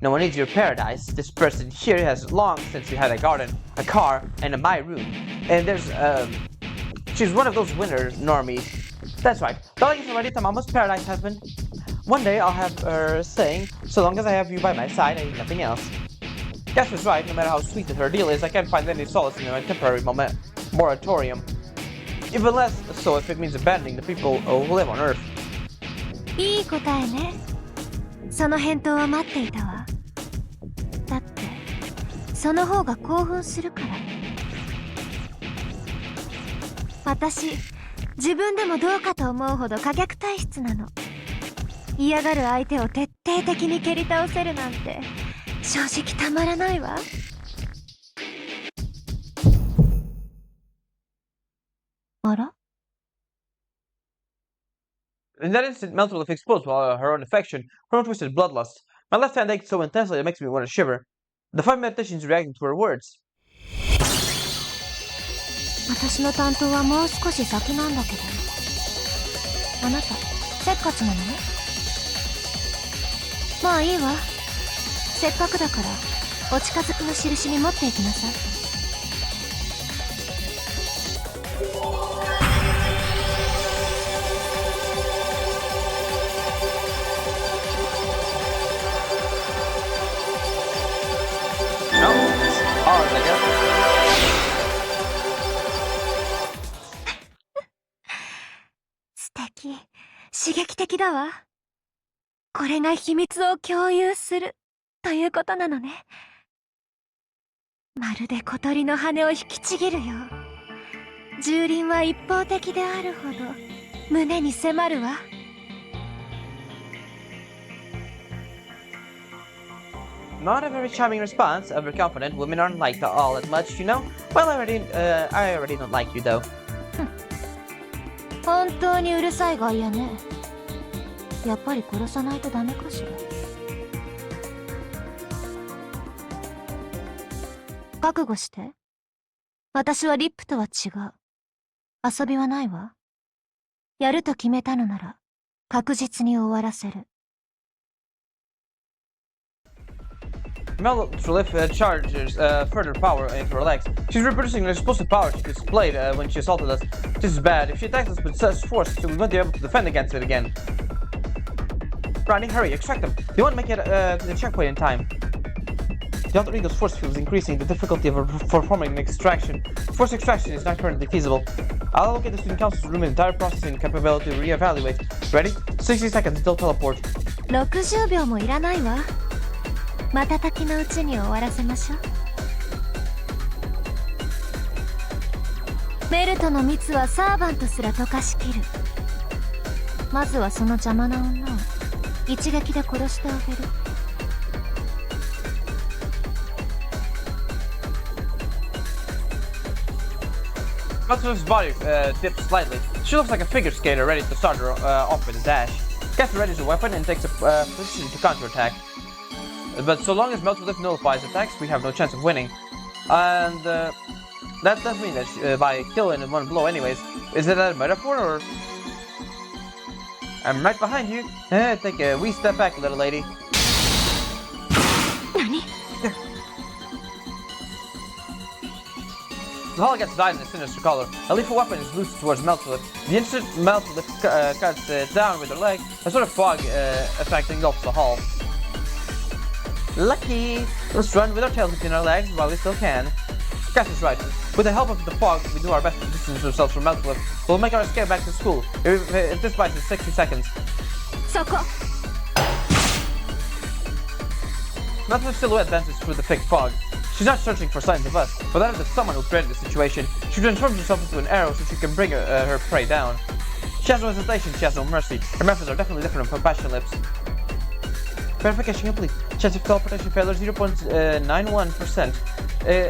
No one needs your paradise. This person here has long since had a garden, a car, and a my room. And she's one of those winner normies. That's right. Don't get ready to Mama's paradise husband. One day I'll have her saying, so long as I have you by my side, I need nothing else. Gasper's right. No matter how sweet her deal is, I can't find any solace in a temporary moratorium. Even less so if it means abandoning the people who live on Earth. いい答えね。その返答を待っていたわ。だってその方が興奮するから。私、自分でもどうかと思うほど可逆体質なの。嫌がる相手を徹底的に蹴り倒せるなんて正直たまらないわ。あら？ In that instant, Meltolith exposed her own affection, her own twisted bloodlust. My left hand ached so intensely it makes me want to shiver. The 5 mathematicians reacting to her words. 私の担当はもう少し先なんだけど。あなた、せっかちなのね。まあいいわ。せっかくだからお近づきの印に持っていきなさい。素敵、刺激的だわ。これが秘密を共有するということなのね。まるで小鳥の羽を引きちぎるよう。蹂躙は一方的であるほど胸に迫るわ。Not a very charming response. Overconfident women aren't liked all as much, you know? Well, I already don't like you, though. 本当にうるさい外野ね。やっぱり殺さないとダメかしら。覚悟して。私はリップとは違う。遊びはないわ。やると決めたのなら確実に終わらせる。Meltolith charges further power into her legs. She's reproducing the explosive power she displayed when she assaulted us. This is bad. If she attacks us with such force, we won't be able to defend against it again. Ronnie, hurry, extract them. You want to make it to the checkpoint in time. The alter ego's force field is increasing the difficulty of performing an extraction. Force extraction is not currently feasible. I'll allocate the student council's room entire processing capability to reevaluate. Ready? 60 seconds until teleport. 60秒もいらないわ。瞬きのうちに終わらせましょう。メルトの蜜はサーバントすら溶かしきる。まずはその邪魔な女を一撃で殺してあげる。Matsu's body dips slightly. She looks like a figure skater ready to start her off with a dash. Gasper readies a weapon and takes a position to counterattack. But so long as Meltolith nullifies attacks, we have no chance of winning. And that does mean that by killing in one blow anyways. Is it a metaphor or...? I'm right behind you. Take a wee step back, little lady. 何？ The hull gets dyed in a sinister color. A lethal weapon is loosed towards Meltulip. The instant Meltulip cuts it down with her leg, a sort of fog effect engulfs the hull. Lucky! Let's run with our tails between our legs while we still can. Cass is right. With the help of the fog, we do our best to distance ourselves from Meltulip. We'll make our escape back to school. If this buys us 60 seconds. そこ Meltulip's silhouette dances through the thick fog. She's not searching for signs of us, but that is of someone who created the situation. She transforms herself into an arrow so she can bring her prey down. She has no hesitation, she has no mercy. Her methods are definitely different from Passion Lips. Verification complete. Chance of teleportation failure 0.91%.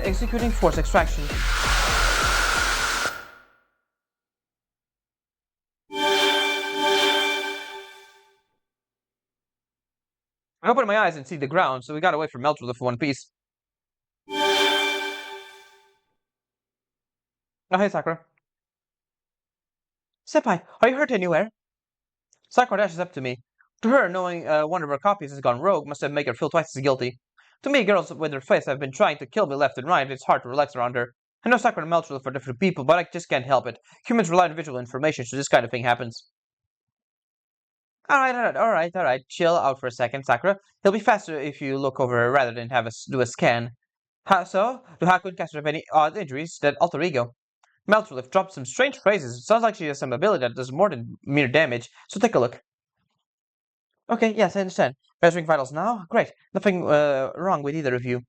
Executing force extraction. I open my eyes and see the ground, so we got away from Meltulip for one piece. Oh, hey, Sakura. Senpai, are you hurt anywhere? Sakura dashes up to me. To her, knowing one of her copies has gone rogue must have made her feel twice as guilty. To me, girls with their face have been trying to kill me left and right. It's hard to relax around her. I know Sakura and Meltulip are different people, but I just can't help it. Humans rely on visual information, so this kind of thing happens. Alright. Chill out for a second, Sakura. It'll be faster if you look over her rather than have us do a scan. How so? Do Haku and Caster have any odd injuries that alter ego? Meltulip dropped some strange phrases. It sounds like she has some ability that does more than mere damage, so take a look. Okay, yes, I understand. Measuring vitals now? Great. Nothing wrong with either of you.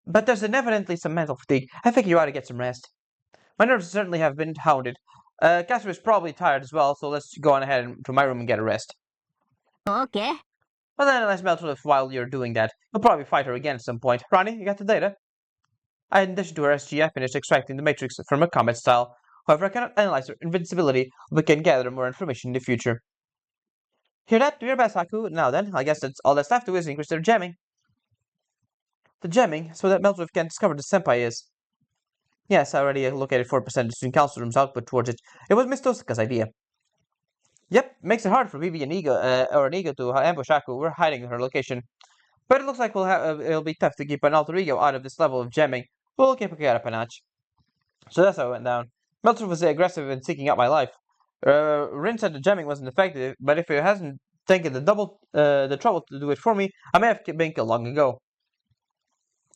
But there's evidently some mental fatigue. I think you ought to get some rest. My nerves certainly have been hounded. Caster is probably tired as well, so let's go on ahead to my room and get a rest. Okay. Well then, let's Meltulip while you're doing that. We'll probably fight her again at some point. Ronnie, you got the data? In addition to her SG, I finished extracting the matrix from her combat style. However, I cannot analyze her invincibility, but we can gather more information in the future. Hear that? Do your best, Haku. Now then, I guess that's all that's left to is increase their jamming. The jamming, so that Meltulip can discover the senpai is. Yes, I already located 4% between Council Room's output towards it. It was Miss Tosaka's idea. Yep, makes it hard for BB and Ego, or an Ego to ambush Haku. We're hiding her location. But it looks like it'll be tough to keep an alter ego out of this level of jamming. We'll keep it up a notch. So that's how it went down. Meltulip was aggressive in seeking out my life. Rin said the jamming wasn't effective, but if it hasn't taken the trouble to do it for me, I may have been killed long ago.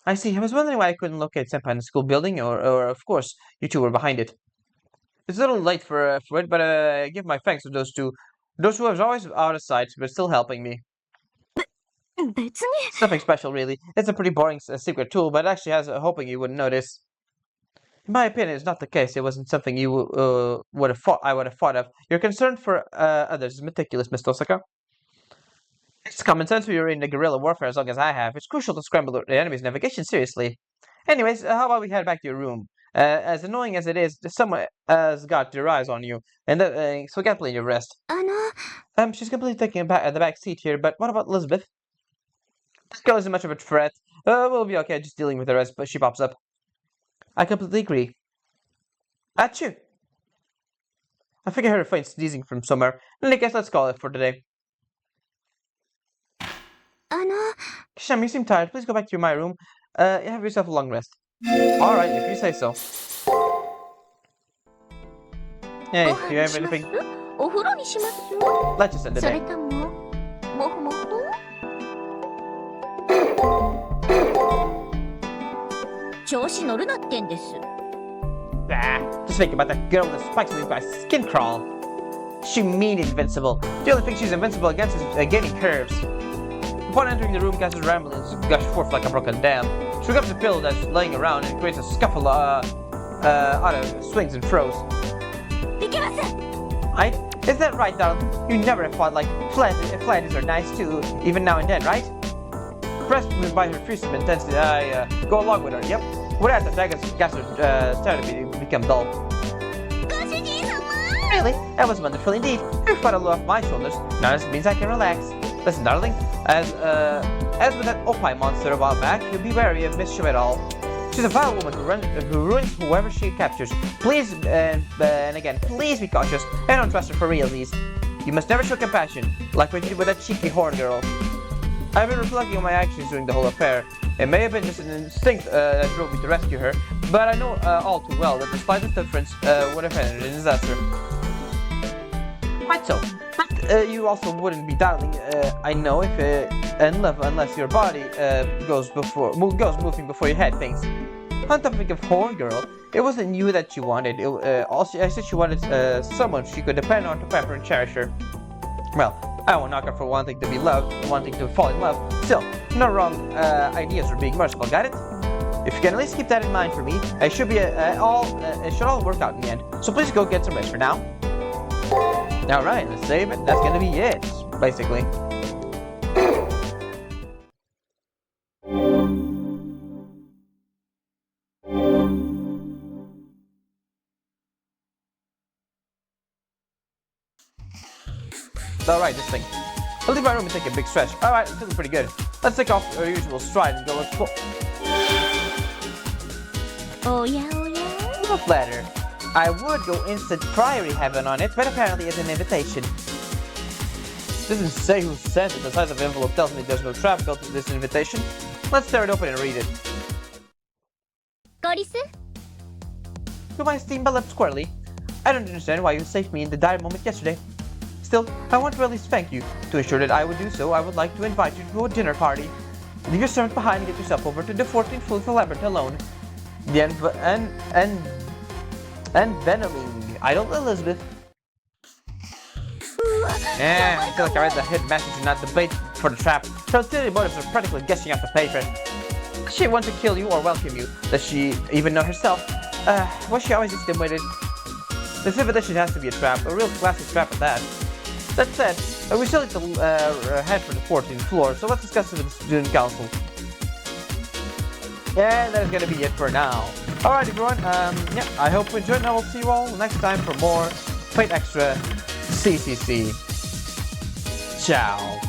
I see. I was wondering why I couldn't locate Senpai in the school building, or of course, you two were behind it. It's a little late for it, but I give my thanks to those two. Those who are always out of sight, but still helping me. 別に It's nothing special, really. It's a pretty boring secret tool, but it actually has hoping you wouldn't notice. In my opinion, it's not the case. It wasn't something you would have thought. I would have thought of. Your concern for others is meticulous, Miss Tosaka. It's common sense when you're in the guerrilla warfare as long as I have. It's crucial to scramble the enemy's navigation seriously. Anyways, how about we head back to your room? As annoying as it is, someone has got their eyes on you, and so get plenty of rest. あの She's completely taking the back seat here, but what about Elizabeth? This girl isn't much of a threat. We'll be okay just dealing with her as she pops up. I completely agree. Achoo! I think I heard a faint sneezing from somewhere. In any case, let's call it for today. あの Kisham, you seem tired. Please go back to my room. Have yourself a long rest. Alright, if you say so. Hey, do you have anything? お風呂にします Let's just end the それ day. とももふもふ調子乗るなってんです Just think about that girl with the spikes made by skin crawl. She mean invincible. The only thing she's invincible against is gaining curves. Upon entering the room, Cass's ramblings gush forth like a broken dam. She grabs a pillow that's laying around and creates a scuffle out of swings and throws. いけます Is that right, darling? You never have fought like Flanders are nice too, even now and then, right? Impressed by her fearsome intensity, I go along with her. Yep. Without the daggers, Gasser started to become dull. ご主人様 Really? That was wonderful indeed. Her foot fell off my shoulders. Now this means I can relax. Listen, darling. As with that Opie monster a while back, you'll be wary of Miss Chevetall. She's a vile woman who ruins whoever she captures. Please, and again, please be cautious and don't trust her for realsies. You must never show compassion, like what you did with that cheeky horn girl. I've been reflecting on my actions during the whole affair. It may have been just an instinct that drove me to rescue her, but I know all too well that the slightest difference would have ended in disaster. Quite so. But you also wouldn't be darling, I know, if in love unless your body goes moving before your head thinks. On topic of horn girl, it wasn't you that she wanted. I said she wanted someone she could depend on to pamper and cherish her. Well, I won't knock her for wanting to be loved, wanting to fall in love. Still, no wrong ideas for being merciful, got it? If you can at least keep that in mind for me, it should all work out in the end. So please go get some rest for now. Alright, let's save it. That's gonna be it, basically. Alright, this thing. I'll leave my room and take a big stretch. Alright, I'm feeling pretty good. Let's take off our usual stride and go explore. Oh yeah. Look letter. I would go instant priory heaven on it, but apparently it's an invitation. Doesn't say who sent it. The size of the envelope tells me there's no trap built into this invitation. Let's tear it open and read it. To my esteemed beloved Squirrely, I don't understand why you saved me in the dire moment yesterday. Still, I want to at least thank you. To ensure that I would do so, I would like to invite you to a dinner party. Leave your servant behind and get yourself over to the 14th floor of the labyrinth alone. The envenoming idol Elizabeth. I feel like I read the hidden message and not the bait for the trap. Her ulterior motives are practically guessing out the paper. Does she want to kill you or welcome you? Does she even know herself? Was she always this dim-witted? This invitation has to be a trap, a real classic trap at that. That said, we still need to head for the 14th floor, so let's discuss it with the student council. Yeah, that is gonna be it for now. Alright everyone, yeah, I hope you enjoyed and I will see you all next time for more Fate Extra CCC. Ciao.